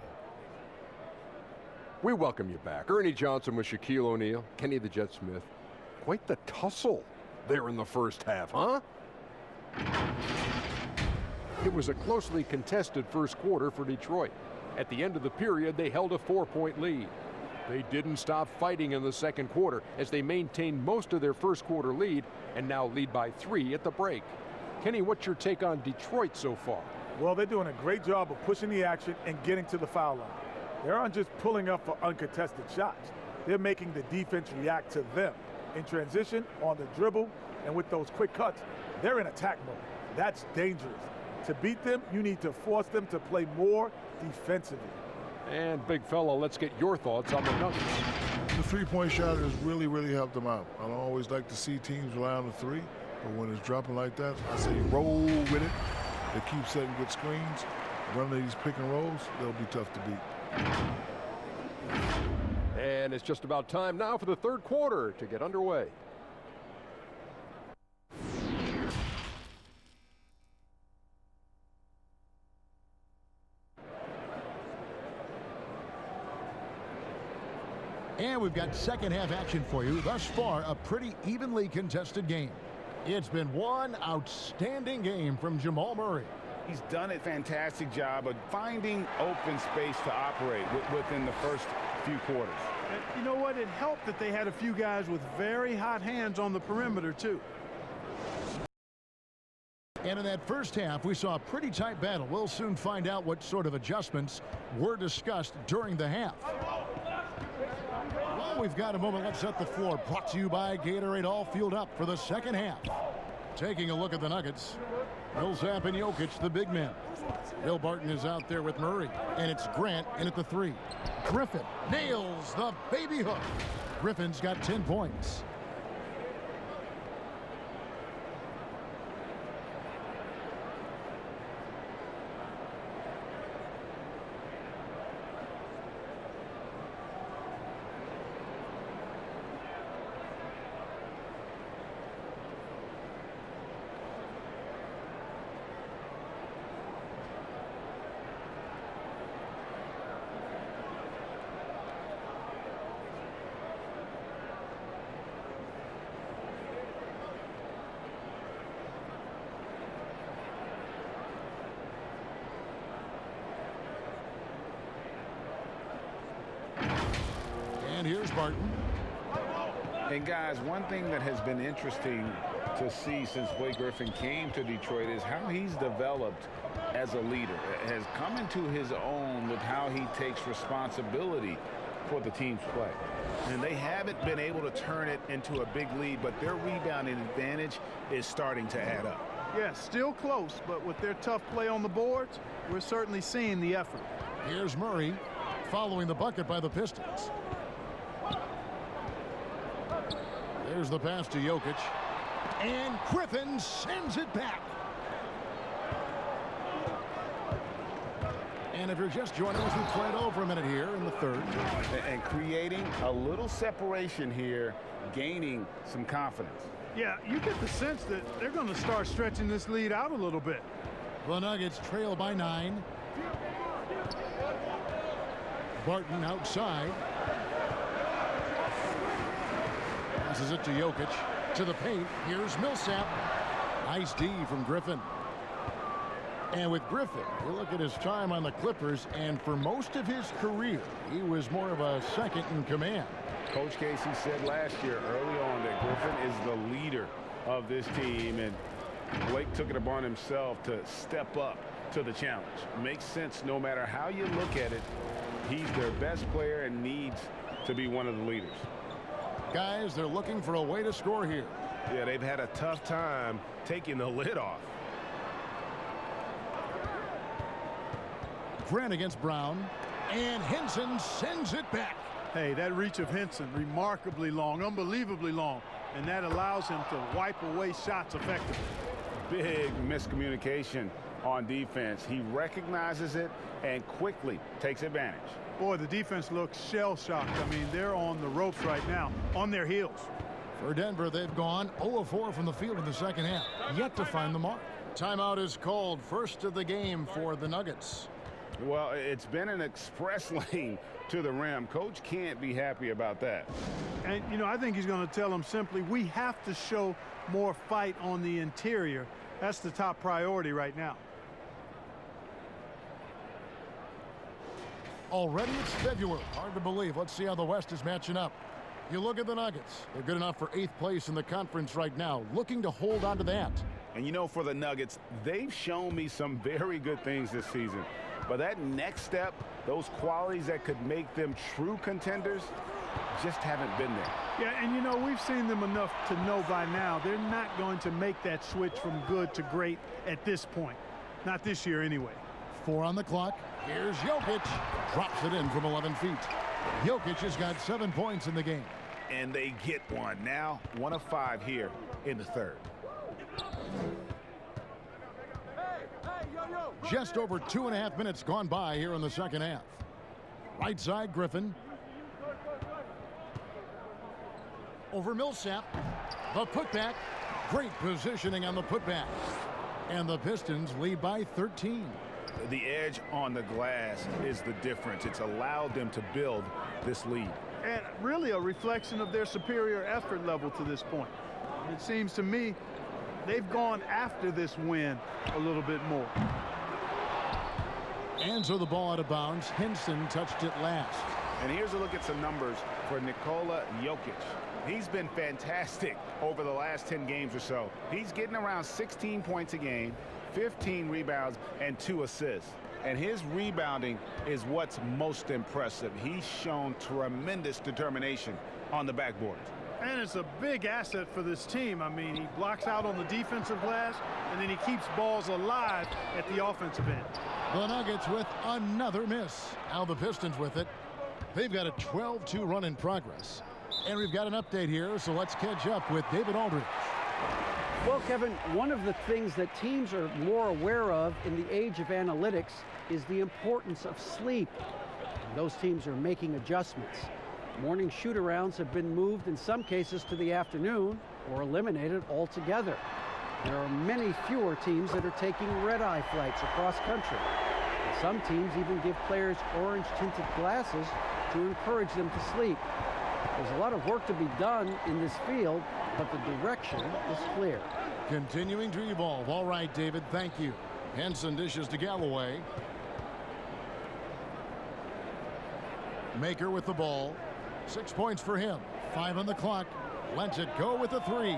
We welcome you back. Ernie Johnson with Shaquille O'Neal, Kenny the Jet Smith. Quite the tussle there in the first half, huh? It was a closely contested first quarter for Detroit. At the end of the period, they held a 4-point lead. They didn't stop fighting in the second quarter as they maintained most of their first quarter lead and now lead by 3 at the break. Kenny, what's your take on Detroit so far? Well, they're doing a great job of pushing the action and getting to the foul line. They aren't just pulling up for uncontested shots. They're making the defense react to them. In transition, on the dribble, and with those quick cuts, they're in attack mode. That's dangerous. To beat them, you need to force them to play more defensively. And big fella, let's get your thoughts on the Nuggets. The three-point shot has really helped them out. I don't always like to see teams rely on the 3, but when it's dropping like that, I say roll with it. They keep setting good screens, running these pick and rolls, they'll be tough to beat. And it's just about time now for the third quarter to get underway. And we've got second half action for you. Thus far, a pretty evenly contested game. It's been one outstanding game from Jamal Murray. He's done a fantastic job of finding open space to operate within the first few quarters. And you know what? It helped that they had a few guys with very hot hands on the perimeter, too. And in that first half, we saw a pretty tight battle. We'll soon find out what sort of adjustments were discussed during the half. Well, we've got a moment. Let's set the floor. Brought to you by Gatorade, all fueled up for the second half. Taking a look at the Nuggets. Millsap and Jokic, the big men. Bill Barton is out there with Murray. And it's Grant in at the 3. Griffin nails the baby hook. Griffin's got 10 points. And here's Barton. And guys, one thing that has been interesting to see since Blake Griffin came to Detroit is how he's developed as a leader. Has come into his own with how he takes responsibility for the team's play. And they haven't been able to turn it into a big lead, but their rebounding advantage is starting to add up. Yeah, still close, but with their tough play on the boards, we're certainly seeing the effort. Here's Murray following the bucket by the Pistons. There's the pass to Jokic. And Griffin sends it back. And if you're just joining us, we played over a minute here in the third. And creating a little separation here, gaining some confidence. Yeah, you get the sense that they're going to start stretching this lead out a little bit. The Nuggets trail by 9. Barton outside. Passes it to Jokic. To the paint. Here's Millsap. Nice D from Griffin. And with Griffin, you look at his time on the Clippers, and for most of his career, he was more of a second in command. Coach Casey said last year early on that Griffin is the leader of this team, and Blake took it upon himself to step up to the challenge. Makes sense no matter how you look at it. He's their best player and needs to be one of the leaders. Guys, they're looking for a way to score here. Yeah, they've had a tough time taking the lid off. Grant against Brown, and Henson sends it back. Hey, that reach of Henson, remarkably long, unbelievably long, and that allows him to wipe away shots effectively. Big miscommunication on defense. He recognizes it and quickly takes advantage. Boy, the defense looks shell-shocked. I mean, they're on the ropes right now, on their heels. For Denver, they've gone 0 of 4 from the field in the second half, yet to find the mark. Timeout is called, first of the game for the Nuggets. Well, it's been an express lane to the rim. Coach can't be happy about that. And, you know, I think he's going to tell them simply, we have to show more fight on the interior. That's the top priority right now. Already it's February. Hard to believe. Let's see how the West is matching up. You look at the Nuggets. They're good enough for 8th place in the conference right now, looking to hold on to that. And, you know, for the Nuggets, they've shown me some very good things this season. But that next step, those qualities that could make them true contenders, just haven't been there. Yeah, and you know, we've seen them enough to know by now they're not going to make that switch from good to great at this point. Not this year anyway. 4 on the clock. Here's Jokic. Drops it in from 11 feet. Jokic has got 7 points in the game. And they get one. Now 1 of 5 here in the third. Just over 2.5 minutes gone by here in the second half. Right side, Griffin. Over Millsap. The putback. Great positioning on the putback. And the Pistons lead by 13. The edge on the glass is the difference. It's allowed them to build this lead. And really a reflection of their superior effort level to this point. It seems to me they've gone after this win a little bit more. And so the ball out of bounds. Henson touched it last. And here's a look at some numbers for Nikola Jokic. He's been fantastic over the last 10 games or so. He's getting around 16 points a game, 15 rebounds, and 2 assists. And his rebounding is what's most impressive. He's shown tremendous determination on the backboard. And it's a big asset for this team. I mean, he blocks out on the defensive glass, and then he keeps balls alive at the offensive end. The Nuggets with another miss. Now the Pistons with it. They've got a 12-2 run in progress. And we've got an update here, so let's catch up with David Aldridge. Well, Kevin, one of the things that teams are more aware of in the age of analytics is the importance of sleep. And those teams are making adjustments. Morning shoot-arounds have been moved in some cases to the afternoon or eliminated altogether. There are many fewer teams that are taking red-eye flights across country. And some teams even give players orange-tinted glasses to encourage them to sleep. There's a lot of work to be done in this field, but the direction is clear. Continuing to evolve. All right, David, thank you. Henson dishes to Galloway. Maker with the ball. 6 points for him. 5 on the clock. Lets it go with a 3.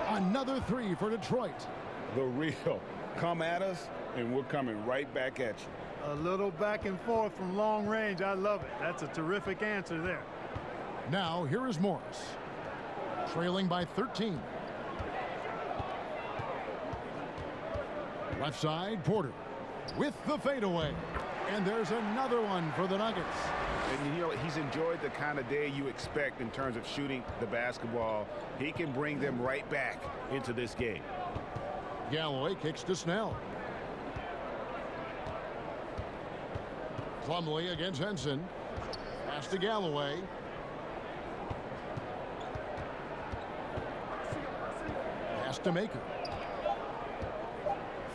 Another 3 for Detroit. The real. Come at us, and we're coming right back at you. A little back and forth from long range. I love it. That's a terrific answer there. Now, here is Morris. Trailing by 13. Left side, Porter with the fadeaway. And there's another one for the Nuggets. And, you know, he's enjoyed the kind of day you expect in terms of shooting the basketball. He can bring them right back into this game. Galloway kicks to Snell. Plumlee against Henson. Pass to Galloway. Pass to Maker.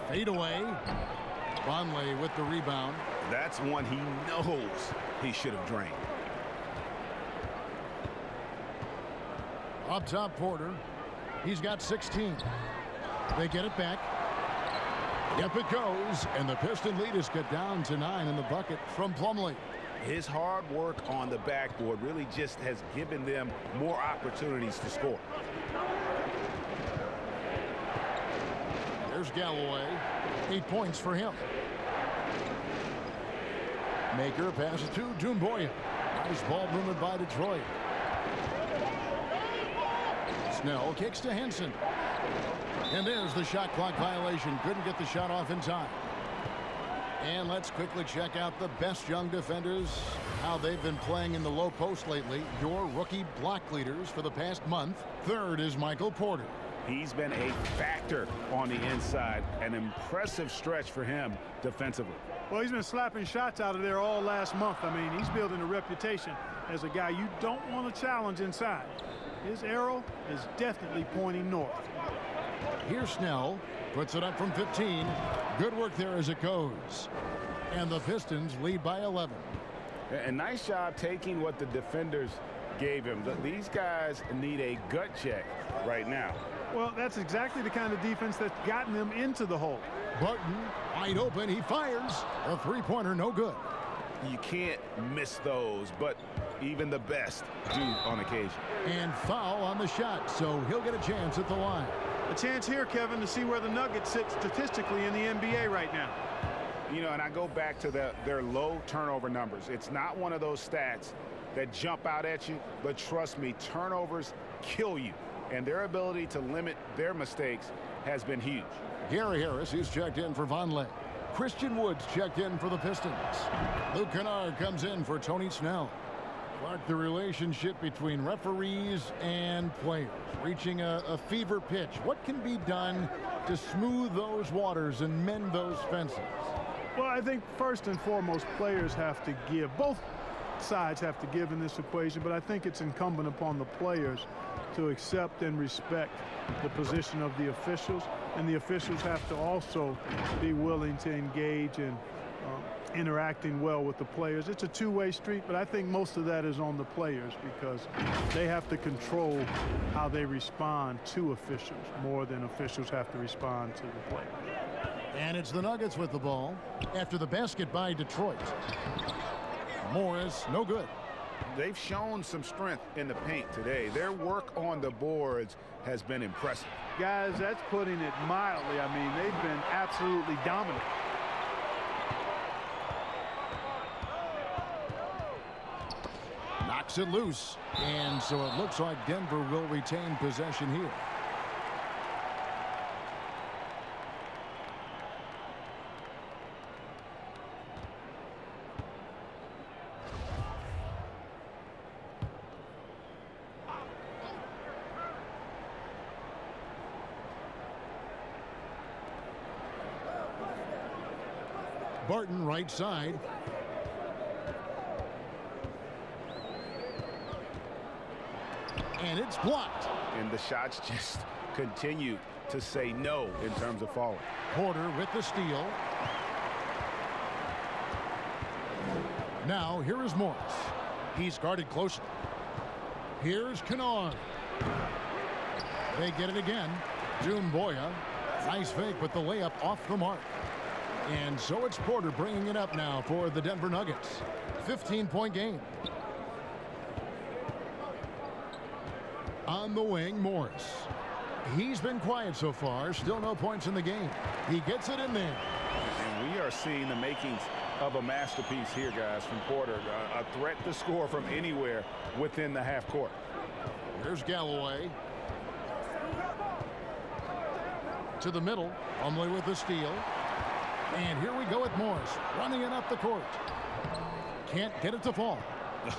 Fade away. Vonleh with the rebound. That's one he knows he should have drained. Up top, Porter. He's got 16. They get it back. Yep, it goes. And the Piston lead is cut down to 9 in the bucket from Plumlee. His hard work on the backboard really just has given them more opportunities to score. There's Galloway. 8 points for him. Maker passes to Doumbouya. Nice ball movement by Detroit. Snell kicks to Henson. And there's the shot clock violation. Couldn't get the shot off in time. And let's quickly check out the best young defenders, how they've been playing in the low post lately. Your rookie block leaders for the past month. Third is Michael Porter. He's been a factor on the inside. An impressive stretch for him defensively. Well, he's been slapping shots out of there all last month. I mean, he's building a reputation as a guy you don't want to challenge inside. His arrow is definitely pointing north. Here's Snell. Puts it up from 15. Good work there as it goes. And the Pistons lead by 11. A nice job taking what the defenders gave him. These guys need a gut check right now. Well, that's exactly the kind of defense that's gotten them into the hole. Barton, wide open. He fires. A three-pointer, no good. You can't miss those, but even the best do on occasion. And foul on the shot, so he'll get a chance at the line. A chance here, Kevin, to see where the Nuggets sit statistically in the NBA right now. You know, and I go back to their low turnover numbers. It's not one of those stats that jump out at you, but trust me, turnovers kill you. And their ability to limit their mistakes has been huge. Gary Harris, who's checked in for Vonleh. Christian Woods checked in for the Pistons. Luke Kennard comes in for Tony Snell. Clark, the relationship between referees and players reaching a fever pitch. What can be done to smooth those waters and mend those fences? Well, I think first and foremost, players have to give. Both sides have to give in this equation, but I think it's incumbent upon the players to accept and respect the position of the officials, and the officials have to also be willing to engage in interacting well with the players. It's a two-way street, but I think most of that is on the players because they have to control how they respond to officials more than officials have to respond to the players. And it's the Nuggets with the ball after the basket by Detroit. Morris, no good. They've shown some strength in the paint today. Their work on the boards has been impressive. Guys, that's putting it mildly. I mean, they've been absolutely dominant. Knocks it loose. And so it looks like Denver will retain possession here. Barton right side. And it's blocked. And the shots just continue to say no in terms of falling. Porter with the steal. Now here is Morris. He's guarded closely. Here's Kennard. They get it again. Doumbouya. Nice fake, but the layup off the mark. And so it's Porter bringing it up now for the Denver Nuggets. 15-point game. On the wing, Morris. He's been quiet so far. Still no points in the game. He gets it in there. And we are seeing the makings of a masterpiece here, guys, from Porter. A threat to score from anywhere within the half court. Here's Galloway. To the middle. Plumlee with the steal. And here we go with Morris. Running it up the court. Can't get it to fall.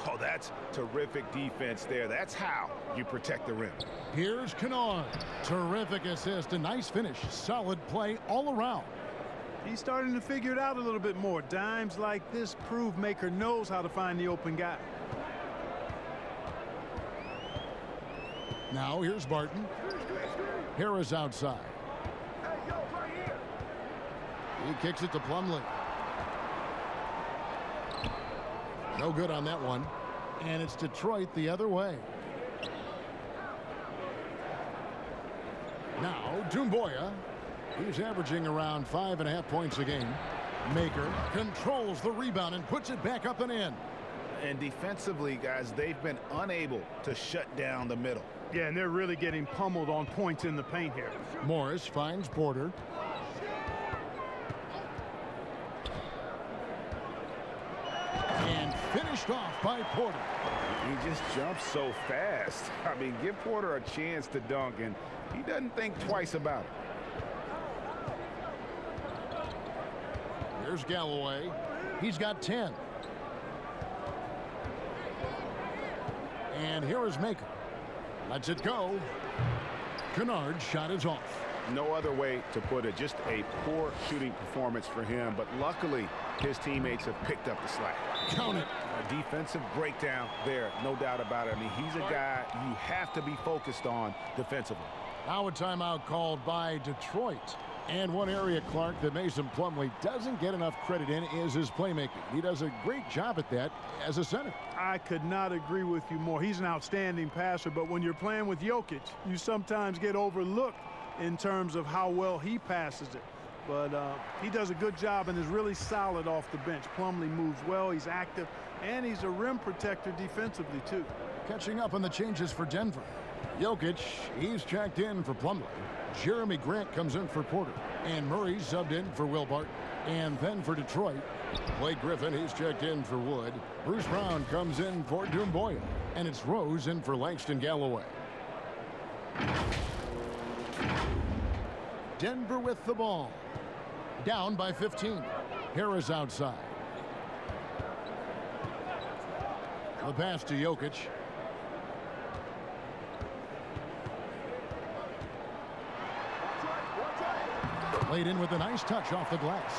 Oh, that's terrific defense there. That's how you protect the rim. Here's Kennard. Terrific assist. A nice finish. Solid play all around. He's starting to figure it out a little bit more. Dimes like this prove Maker knows how to find the open guy. Now here's Barton. Harris outside. He kicks it to Plumlee. No good on that one. And it's Detroit the other way. Now, Doumbouya. He's averaging around 5.5 points a game. Maker controls the rebound and puts it back up and in. And defensively, guys, they've been unable to shut down the middle. Yeah, and they're really getting pummeled on points in the paint here. Morris finds Porter. And finished off by Porter. He just jumps so fast. I mean, give Porter a chance to dunk, and he doesn't think twice about it. Here's Galloway. He's got 10. And here is Maker. Lets it go. Kennard's shot is off. No other way to put it. Just a poor shooting performance for him. But luckily, his teammates have picked up the slack. Count it. A defensive breakdown there. No doubt about it. I mean, he's a guy you have to be focused on defensively. Now a timeout called by Detroit. And one area, Clark, that Mason Plumlee doesn't get enough credit in is his playmaking. He does a great job at that as a center. I could not agree with you more. He's an outstanding passer, but when you're playing with Jokic, you sometimes get overlooked in terms of how well he passes it. But he does a good job and is really solid off the bench. Plumlee moves well, he's active, and he's a rim protector defensively, too. Catching up on the changes for Denver. Jokic, he's checked in for Plumlee. Jeremy Grant comes in for Porter. And Murray subbed in for Will Barton. And then for Detroit, Blake Griffin, he's checked in for Wood. Bruce Brown comes in for Doumbouya. And it's Rose in for Langston Galloway. Denver with the ball. Down by 15. Harris outside. The pass to Jokic. Laid in with a nice touch off the glass.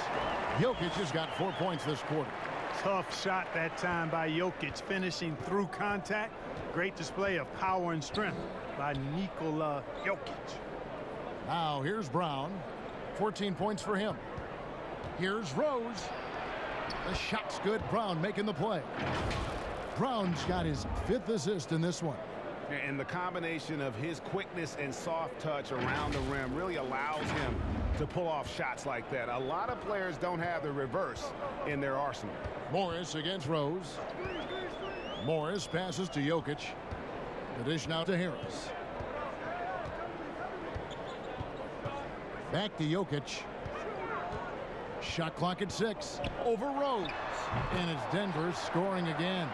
Jokic has got 4 points this quarter. Tough shot that time by Jokic, finishing through contact. Great display of power and strength by Nikola Jokic. Now here's Brown. 14 points for him. Here's Rose. The shot's good. Brown making the play. Brown's got his 5th assist in this one. And the combination of his quickness and soft touch around the rim really allows him to pull off shots like that. A lot of players don't have the reverse in their arsenal. Morris against Rose. Morris passes to Jokic. The dish now to Harris. Back to Jokic. Shot clock at 6. Over Rose. And it's Denver scoring again.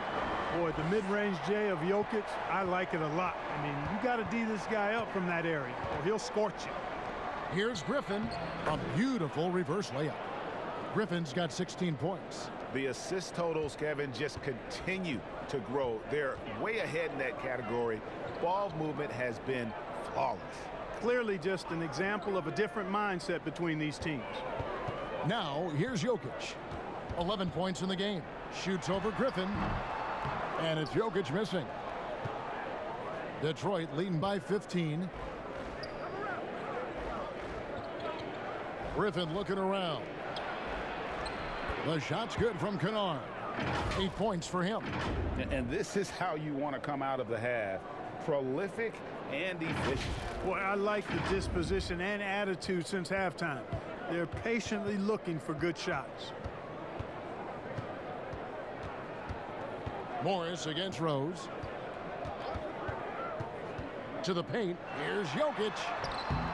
Boy, the mid-range J of Jokic, I like it a lot. I mean, you got to D this guy up from that area, or he'll scorch you. Here's Griffin. A beautiful reverse layup. Griffin's got 16 points. The assist totals, Kevin, just continue to grow. They're way ahead in that category. Ball movement has been flawless. Clearly just an example of a different mindset between these teams. Now, here's Jokic. 11 points in the game. Shoots over Griffin. And it's Jokic missing. Detroit leading by 15. Griffin looking around. The shot's good from Kennard. 8 points for him. And this is how you want to come out of the half. Prolific and efficient. Boy, I like the disposition and attitude since halftime. They're patiently looking for good shots. Morris against Rose. To the paint. Here's Jokic.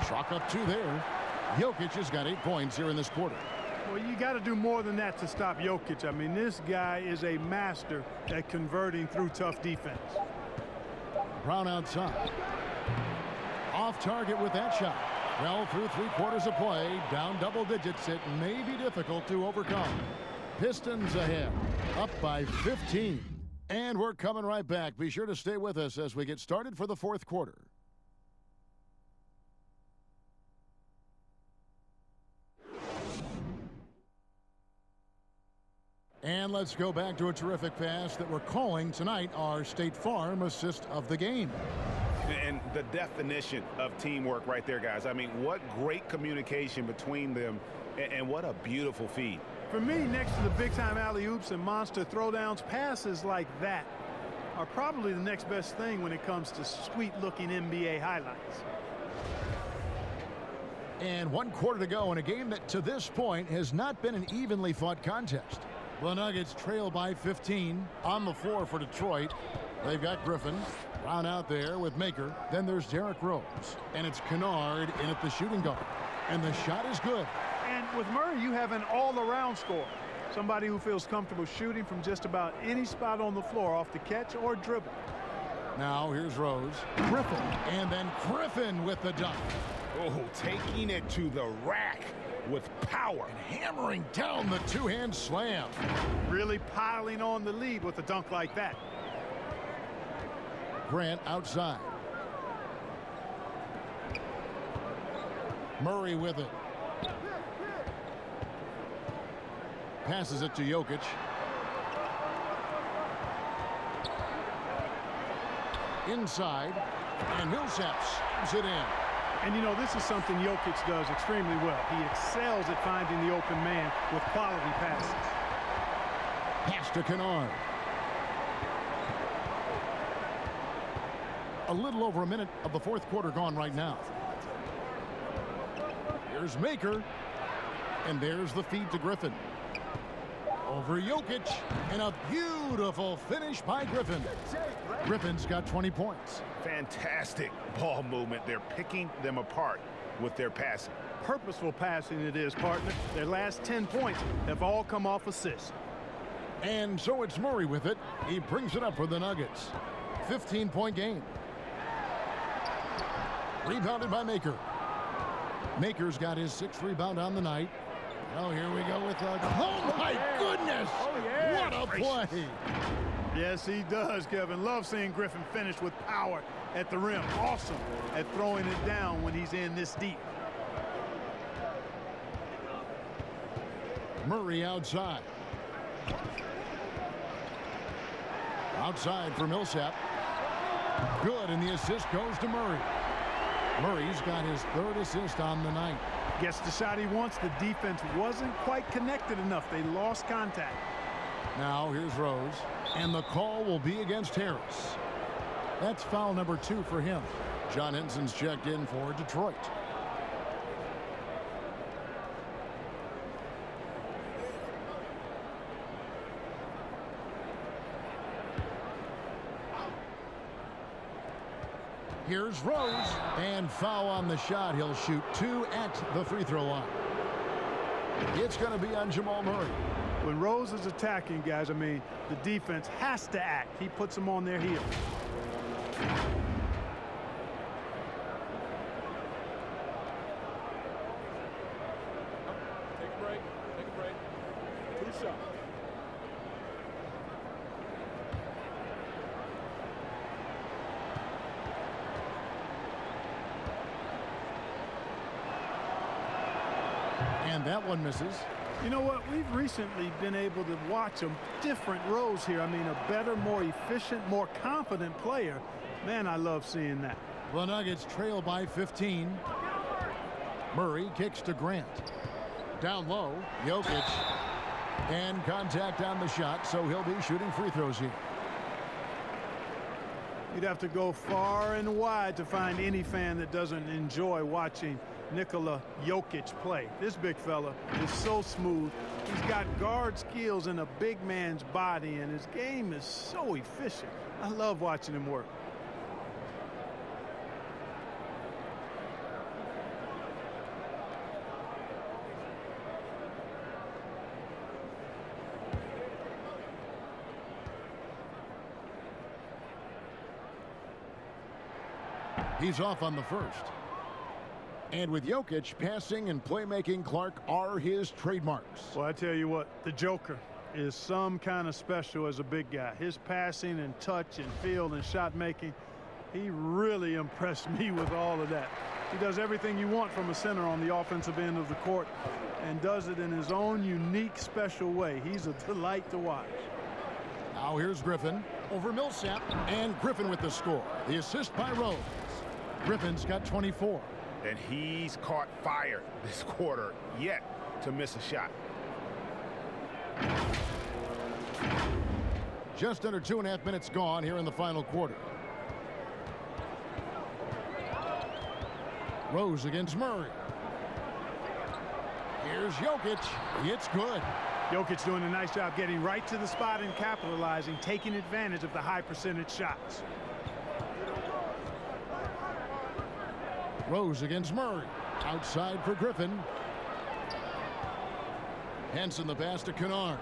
Chalk up 2 there. Jokic has got 8 points here in this quarter. Well, you got to do more than that to stop Jokic. I mean, this guy is a master at converting through tough defense. Brown outside. Off target with that shot. Well, through 3/4 of play, down double digits, it may be difficult to overcome. Pistons ahead, up by 15. And we're coming right back. Be sure to stay with us as we get started for the 4th quarter. And let's go back to a terrific pass that we're calling tonight our State Farm assist of the game. And the definition of teamwork right there, guys. I mean, what great communication between them, and what a beautiful feed. For me, next to the big-time alley-oops and monster throwdowns, passes like that are probably the next best thing when it comes to sweet-looking NBA highlights. And 1 quarter to go in a game that to this point has not been an evenly fought contest. The Nuggets trail by 15 on the floor for Detroit. They've got Griffin. Brown out there with Maker. Then there's Derrick Rose. And it's Kennard in at the shooting guard. And the shot is good. And with Murray, you have an all-around scorer. Somebody who feels comfortable shooting from just about any spot on the floor off the catch or dribble. Now here's Rose. Griffin. And then Griffin with the dunk. Oh, taking it to the rack with power. And hammering down the two-hand slam. Really piling on the lead with a dunk like that. Grant outside. Murray with it. Passes it to Jokic. Inside. And Millsap slams it in. And, you know, this is something Jokic does extremely well. He excels at finding the open man with quality passes. Pass to Kennard. A little over a minute of the fourth quarter gone right now. Here's Maker. And there's the feed to Griffin. Over Jokic. And a beautiful finish by Griffin. Griffin's got 20 points. Fantastic ball movement. They're picking them apart with their passing. Purposeful passing it is, partner. Their last 10 points have all come off assists. And so it's Murray with it. He brings it up for the Nuggets. 15-point game. Rebounded by Maker. Maker's got his 6th rebound on the night. Oh, here we go with a... Oh, my goodness! Oh, yeah. What a play! Yes, he does, Kevin. Love seeing Griffin finish with power at the rim. Awesome at throwing it down when he's in this deep. Murray outside. Outside for Millsap. Good, and the assist goes to Murray. Murray's got his 3rd assist on the night. Gets the shot he wants. The defense wasn't quite connected enough. They lost contact. Now here's Rose. And the call will be against Harris. That's foul number 2 for him. John Henson's checked in for Detroit. Here's Rose. And foul on the shot. He'll shoot 2 at the free throw line. It's going to be on Jamal Murray. When Rose is attacking, guys, I mean, the defense has to act. He puts them on their heels. Take a break. Take a break. 2 shots. And that one misses. You know what? We've recently been able to watch a different Rose here. I mean, a better, more efficient, more confident player. Man, I love seeing that. The Nuggets trail by 15. Murray kicks to Grant. Down low, Jokic. And contact on the shot, so he'll be shooting free throws here. You'd have to go far and wide to find any fan that doesn't enjoy watching Nikola Jokic play. This big fella is so smooth. He's got guard skills in a big man's body, and his game is so efficient. I love watching him work. He's off on the first. And with Jokic, passing and playmaking, Clark, are his trademarks. Well, I tell you what, the Joker is some kind of special as a big guy. His passing and touch and field and shot making, he really impressed me with all of that. He does everything you want from a center on the offensive end of the court and does it in his own unique, special way. He's a delight to watch. Now here's Griffin. over Millsap, and Griffin with the score. The assist by Rose. Griffin's got 24. And he's caught fire this quarter, yet to miss a shot. Just under 2.5 minutes gone here in the final quarter. Rose against Murray. Here's Jokic. It's good. Jokic doing a nice job getting right to the spot and capitalizing, taking advantage of the high percentage shots. Rose against Murray. Outside for Griffin. Henson the pass to Kennard.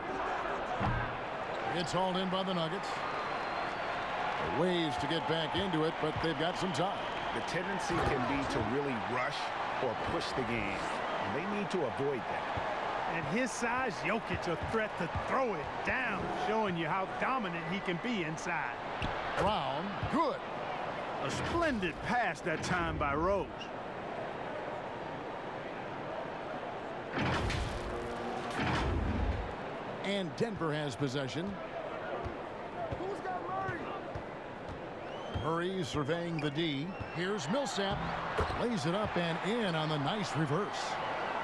It's hauled in by the Nuggets. Ways to get back into it, but they've got some time. The tendency can be to really rush or push the game, and they need to avoid that. At his size, Jokic a threat to throw it down, showing you how dominant he can be inside. Brown, good. A splendid pass that time by Rose. And Denver has possession. Who's got Murray? Murray surveying the D. Here's Millsap. Lays it up and in on the nice reverse.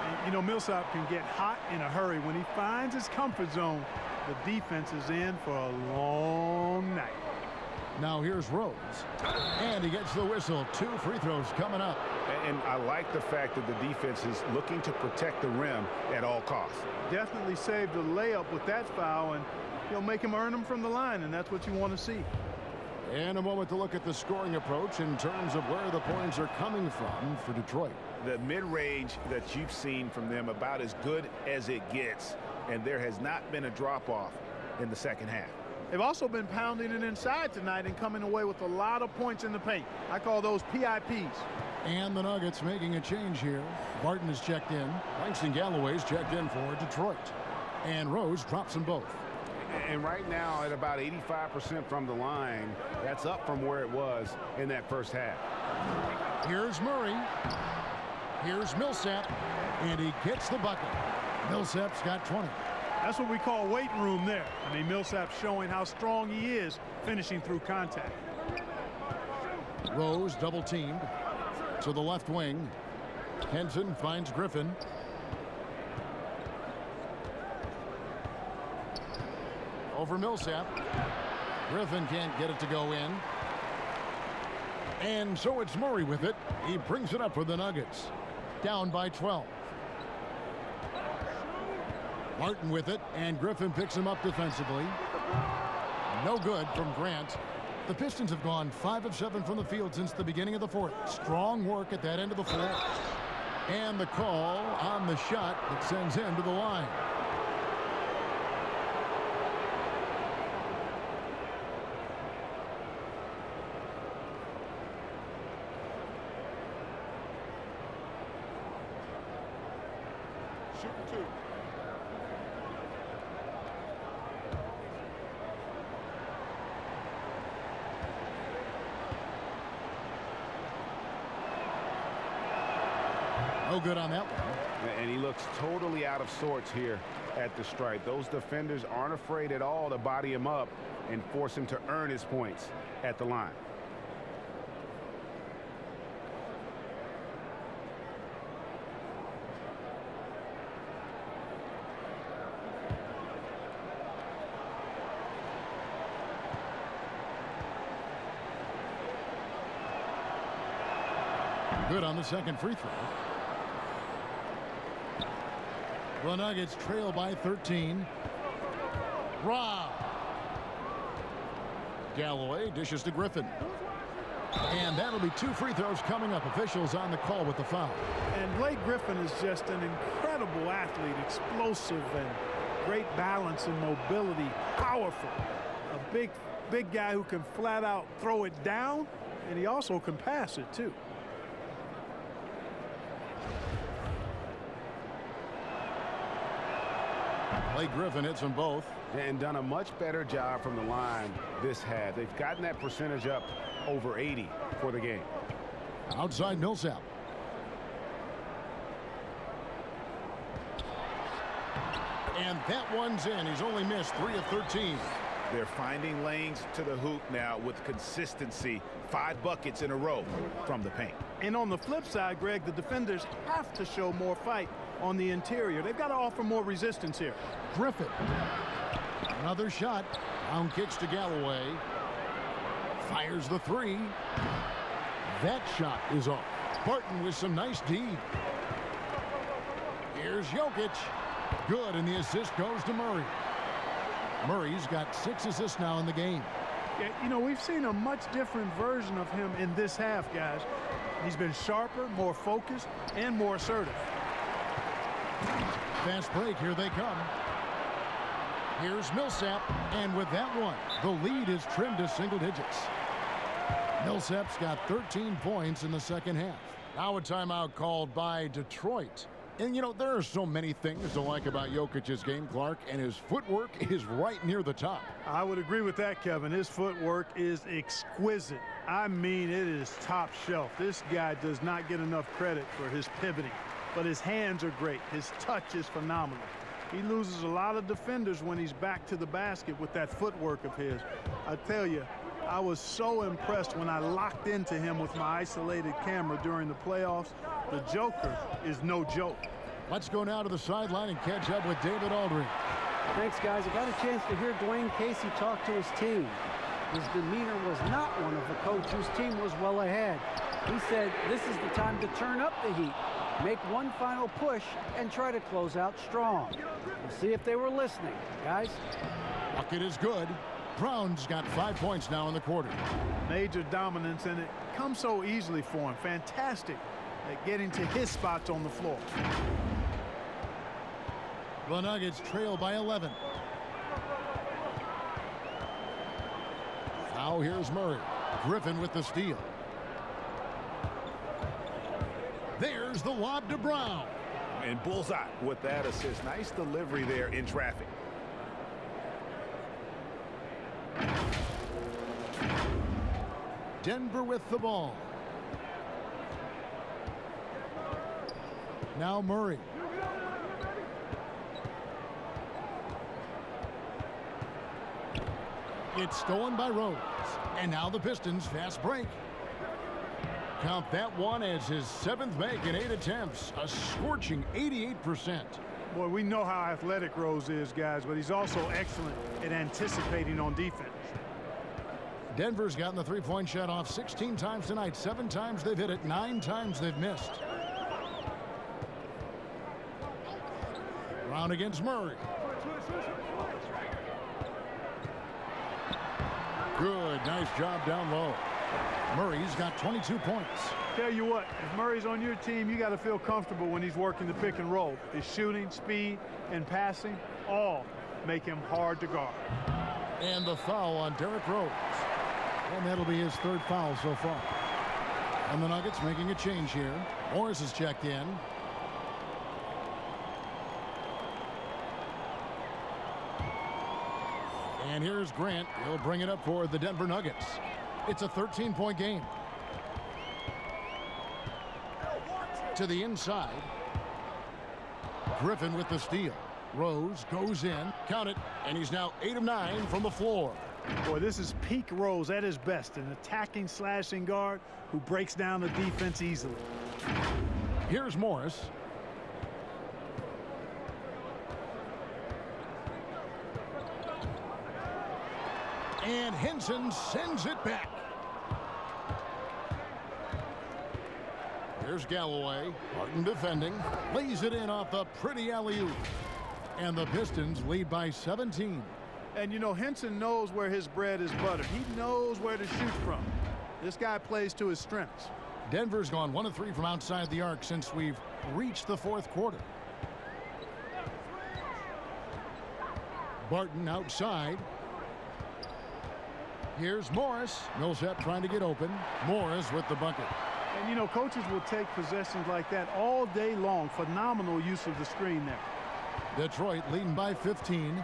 And, you know, Millsap can get hot in a hurry. When he finds his comfort zone, the defense is in for a long night. Now here's Rose. And he gets the whistle. 2 free throws coming up. And I like the fact that the defense is looking to protect the rim at all costs. Definitely saved a layup with that foul, and he'll make him earn them from the line, and that's what you want to see. In a moment to look at the scoring approach in terms of where the points are coming from for Detroit. The mid-range that you've seen from them about as good as it gets, and there has not been a drop-off in the second half. They've also been pounding it inside tonight and coming away with a lot of points in the paint. I call those PIPs. And the Nuggets making a change here. Barton is checked in. Langston Galloway's checked in for Detroit. And Rose drops them both. And right now at about 85% from the line, that's up from where it was in that first half. Here's Murray. Here's Millsap. And he gets the bucket. Millsap's got 20. That's what we call weight room there. I mean, Millsap showing how strong he is finishing through contact. Rose double teamed to the left wing. Henson finds Griffin. Over Millsap. Griffin can't get it to go in. And so it's Murray with it. He brings it up for the Nuggets. Down by 12. Martin with it, and Griffin picks him up defensively. No good from Grant. The Pistons have gone 5 of 7 from the field since the beginning of the fourth. Strong work at that end of the floor. And the call on the shot that sends him to the line. Shooting 2. No good on that one. And he looks totally out of sorts here at the stripe. Those defenders aren't afraid at all to body him up and force him to earn his points at the line. Good on the second free throw. The Nuggets trail by 13. Rob. Galloway dishes to Griffin. And that'll be 2 free throws coming up. Officials on the call with the foul. And Blake Griffin is just an incredible athlete, explosive and great balance and mobility, powerful. A big guy who can flat out throw it down, and he also can pass it too. Blake Griffin hits them both. And done a much better job from the line this half. They've gotten that percentage up over 80 for the game. Outside Millsap. And that one's in. He's only missed 3 of 13. They're finding lanes to the hoop now with consistency. 5 buckets in a row from the paint. And on the flip side, Greg, the defenders have to show more fight on the interior. They've got to offer more resistance here. Griffin. Another shot. Brown kicks to Galloway. Fires the 3. That shot is off. Barton with some nice D. Here's Jokic. Good, and the assist goes to Murray. Murray's got 6 assists now in the game. Yeah, you know, we've seen a much different version of him in this half, guys. He's been sharper, more focused, and more assertive. Fast break, here they come. Here's Millsap, and with that one, the lead is trimmed to single digits. Millsap's got 13 points in the second half. Now a timeout called by Detroit. And, you know, there are so many things to like about Jokic's game, Clark, and his footwork is right near the top. I would agree with that, Kevin. His footwork is exquisite. I mean, it is top shelf. This guy does not get enough credit for his pivoting, but his hands are great. His touch is phenomenal. He loses a lot of defenders when he's back to the basket with that footwork of his. I tell you, I was so impressed when I locked into him with my isolated camera during the playoffs. The Joker is no joke. Let's go now to the sideline and catch up with David Aldridge. Thanks, guys. I got a chance to hear Dwayne Casey talk to his team. His demeanor was not one of the coach whose team was well ahead. He said, this is the time to turn up the heat, make one final push, and try to close out strong. We'll see if they were listening, guys. Bucket is good. Brown's got 5 points now in the quarter. Major dominance, and it comes so easily for him. Fantastic at getting to his spots on the floor. The Nuggets trail by 11. Now here's Murray. Griffin with the steal. There's the lob to Brown. And bullseye with that assist. Nice delivery there in traffic. Denver with the ball. Now Murray. It's stolen by Rose. And now the Pistons fast break. Count that one as his 7th make in 8 attempts. A scorching 88%. Boy, we know how athletic Rose is, guys, but he's also excellent at anticipating on defense. Denver's gotten the 3-point shot off 16 times tonight. 7 times they've hit it, 9 times they've missed. Brown against Murray. Good, nice job down low. Murray's got 22 points. Tell you what, if Murray's on your team, you got to feel comfortable when he's working the pick and roll. His shooting, speed, and passing all make him hard to guard. And the foul on Derrick Rose. And that'll be his 3rd foul so far. And the Nuggets making a change here. Morris is checked in. And here's Grant. He'll bring it up for the Denver Nuggets. It's a 13-point game. To the inside. Griffin with the steal. Rose goes in. Count it. And he's now 8 of 9 from the floor. Boy, this is peak Rose at his best. An attacking, slashing guard who breaks down the defense easily. Here's Morris. And Henson sends it back. Here's Galloway. Barton defending. Lays it in off the pretty alley-oop. And the Pistons lead by 17. And, you know, Henson knows where his bread is buttered. He knows where to shoot from. This guy plays to his strengths. Denver's gone 1 of 3 from outside the arc since we've reached the 4th quarter. Barton outside. Here's Morris. Millsap trying to get open. Morris with the bucket. And, you know, coaches will take possessions like that all day long. Phenomenal use of the screen there. Detroit leading by 15.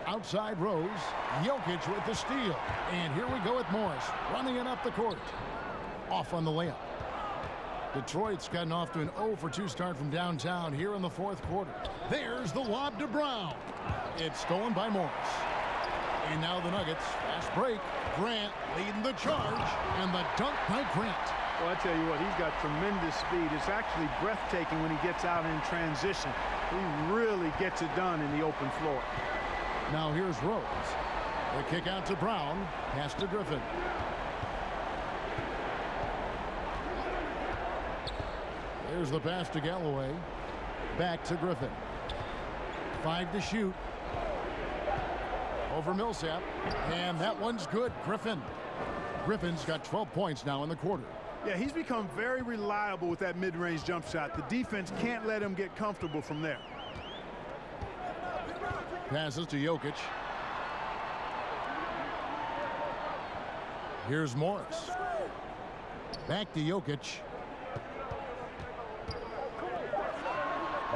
Outside Rose. Jokic with the steal. And here we go with Morris running it up the court. Off on the layup. Detroit's gotten off to an 0 for 2 start from downtown here in the fourth quarter. There's the lob to Brown. It's stolen by Morris. And now the Nuggets, fast break. Grant leading the charge, and the dunk by Grant. Well, I tell you what, he's got tremendous speed. It's actually breathtaking when he gets out in transition. He really gets it done in the open floor. Now here's Rose. The kick out to Brown, pass to Griffin. There's the pass to Galloway. Back to Griffin. 5 to shoot. Over Millsap. And that one's good. Griffin's got 12 points now in the quarter. Yeah, he's become very reliable with that mid-range jump shot. The defense can't let him get comfortable from there. Passes to Jokic. Here's Morris. Back to Jokic.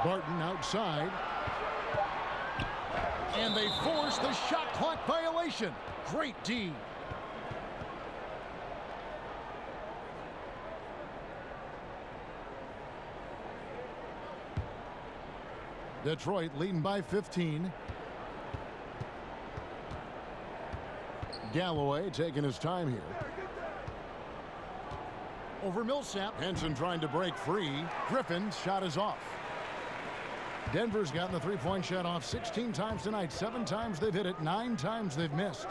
Barton outside. And they force the shot clock violation. Great D. Detroit leading by 15. Galloway taking his time here. Over Millsap. Henson trying to break free. Griffin's shot is off. Denver's gotten the three-point shot off 16 times tonight. 7 times they've hit it. 9 times they've missed.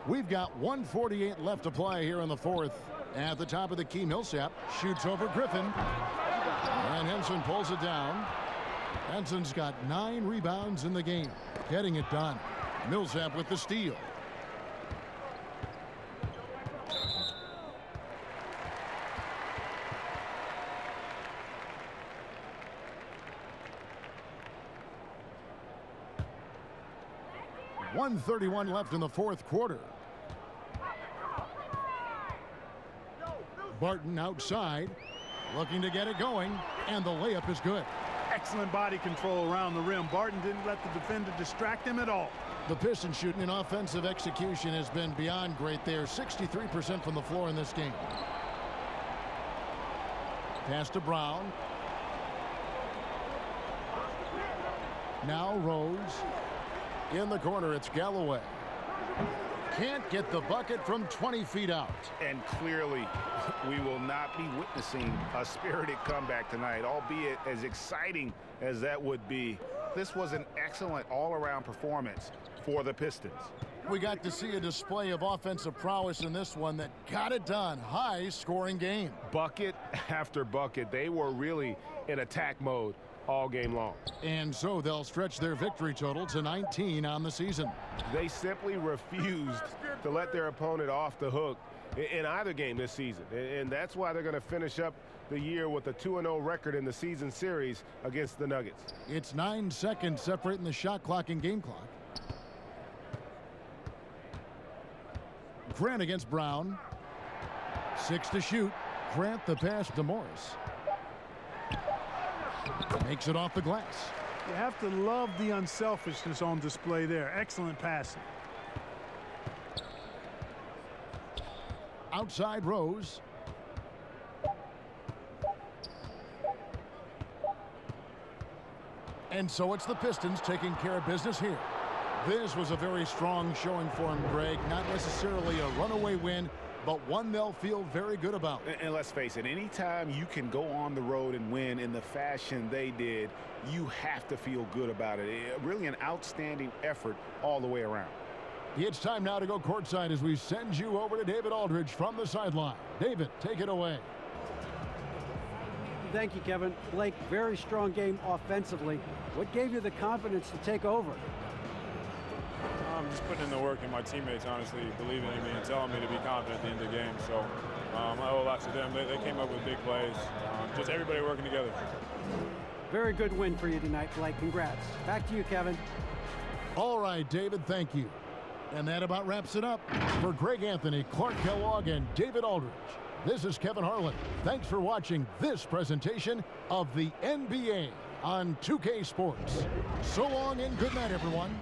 We've got 1:48 left to play here in the fourth. At the top of the key, Millsap shoots over Griffin. And Henson pulls it down. Henson's got 9 rebounds in the game. Getting it done. Millsap with the steal. .131 left in the fourth quarter. Barton outside, looking to get it going, and the layup is good. Excellent body control around the rim. Barton didn't let the defender distract him at all. The Pistons shooting in offensive execution has been beyond great there. 63% from the floor in this game. Pass to Brown. Now Rose. In the corner, it's Galloway. Can't get the bucket from 20 feet out. And clearly, we will not be witnessing a spirited comeback tonight, albeit as exciting as that would be. This was an excellent all-around performance for the Pistons. We got to see a display of offensive prowess in this one that got it done. High-scoring game. Bucket after bucket. They were really in attack mode all game long. And so they'll stretch their victory total to 19 on the season. They simply refused to let their opponent off the hook in either game this season. And that's why they're going to finish up the year with a 2-0 record in the season series against the Nuggets. It's 9 seconds separating the shot clock and game clock. Grant against Brown. 6 to shoot. Grant the pass to Morris. Makes it off the glass. You have to love the unselfishness on display there. Excellent passing. Outside Rose. And so it's the Pistons taking care of business here. This was a very strong showing for him, Greg. Not necessarily a runaway win, but one they'll feel very good about. And let's face it, anytime you can go on the road and win in the fashion they did, you have to feel good about it. Really an outstanding effort all the way around. It's time now to go courtside as we send you over to David Aldridge from the sideline. David, take it away. Thank you, Kevin. Blake, very strong game offensively. What gave you the confidence to take over? I'm just putting in the work, and my teammates honestly believing in me and telling me to be confident at the end of the game. So I owe a lot to them. They came up with big plays. Just everybody working together. Very good win for you tonight, Blake. Congrats. Back to you, Kevin. All right, David, thank you. And that about wraps it up. For Greg Anthony, Clark Kellogg, and David Aldridge, this is Kevin Harlan. Thanks for watching this presentation of the NBA on 2K Sports. So long and good night, everyone.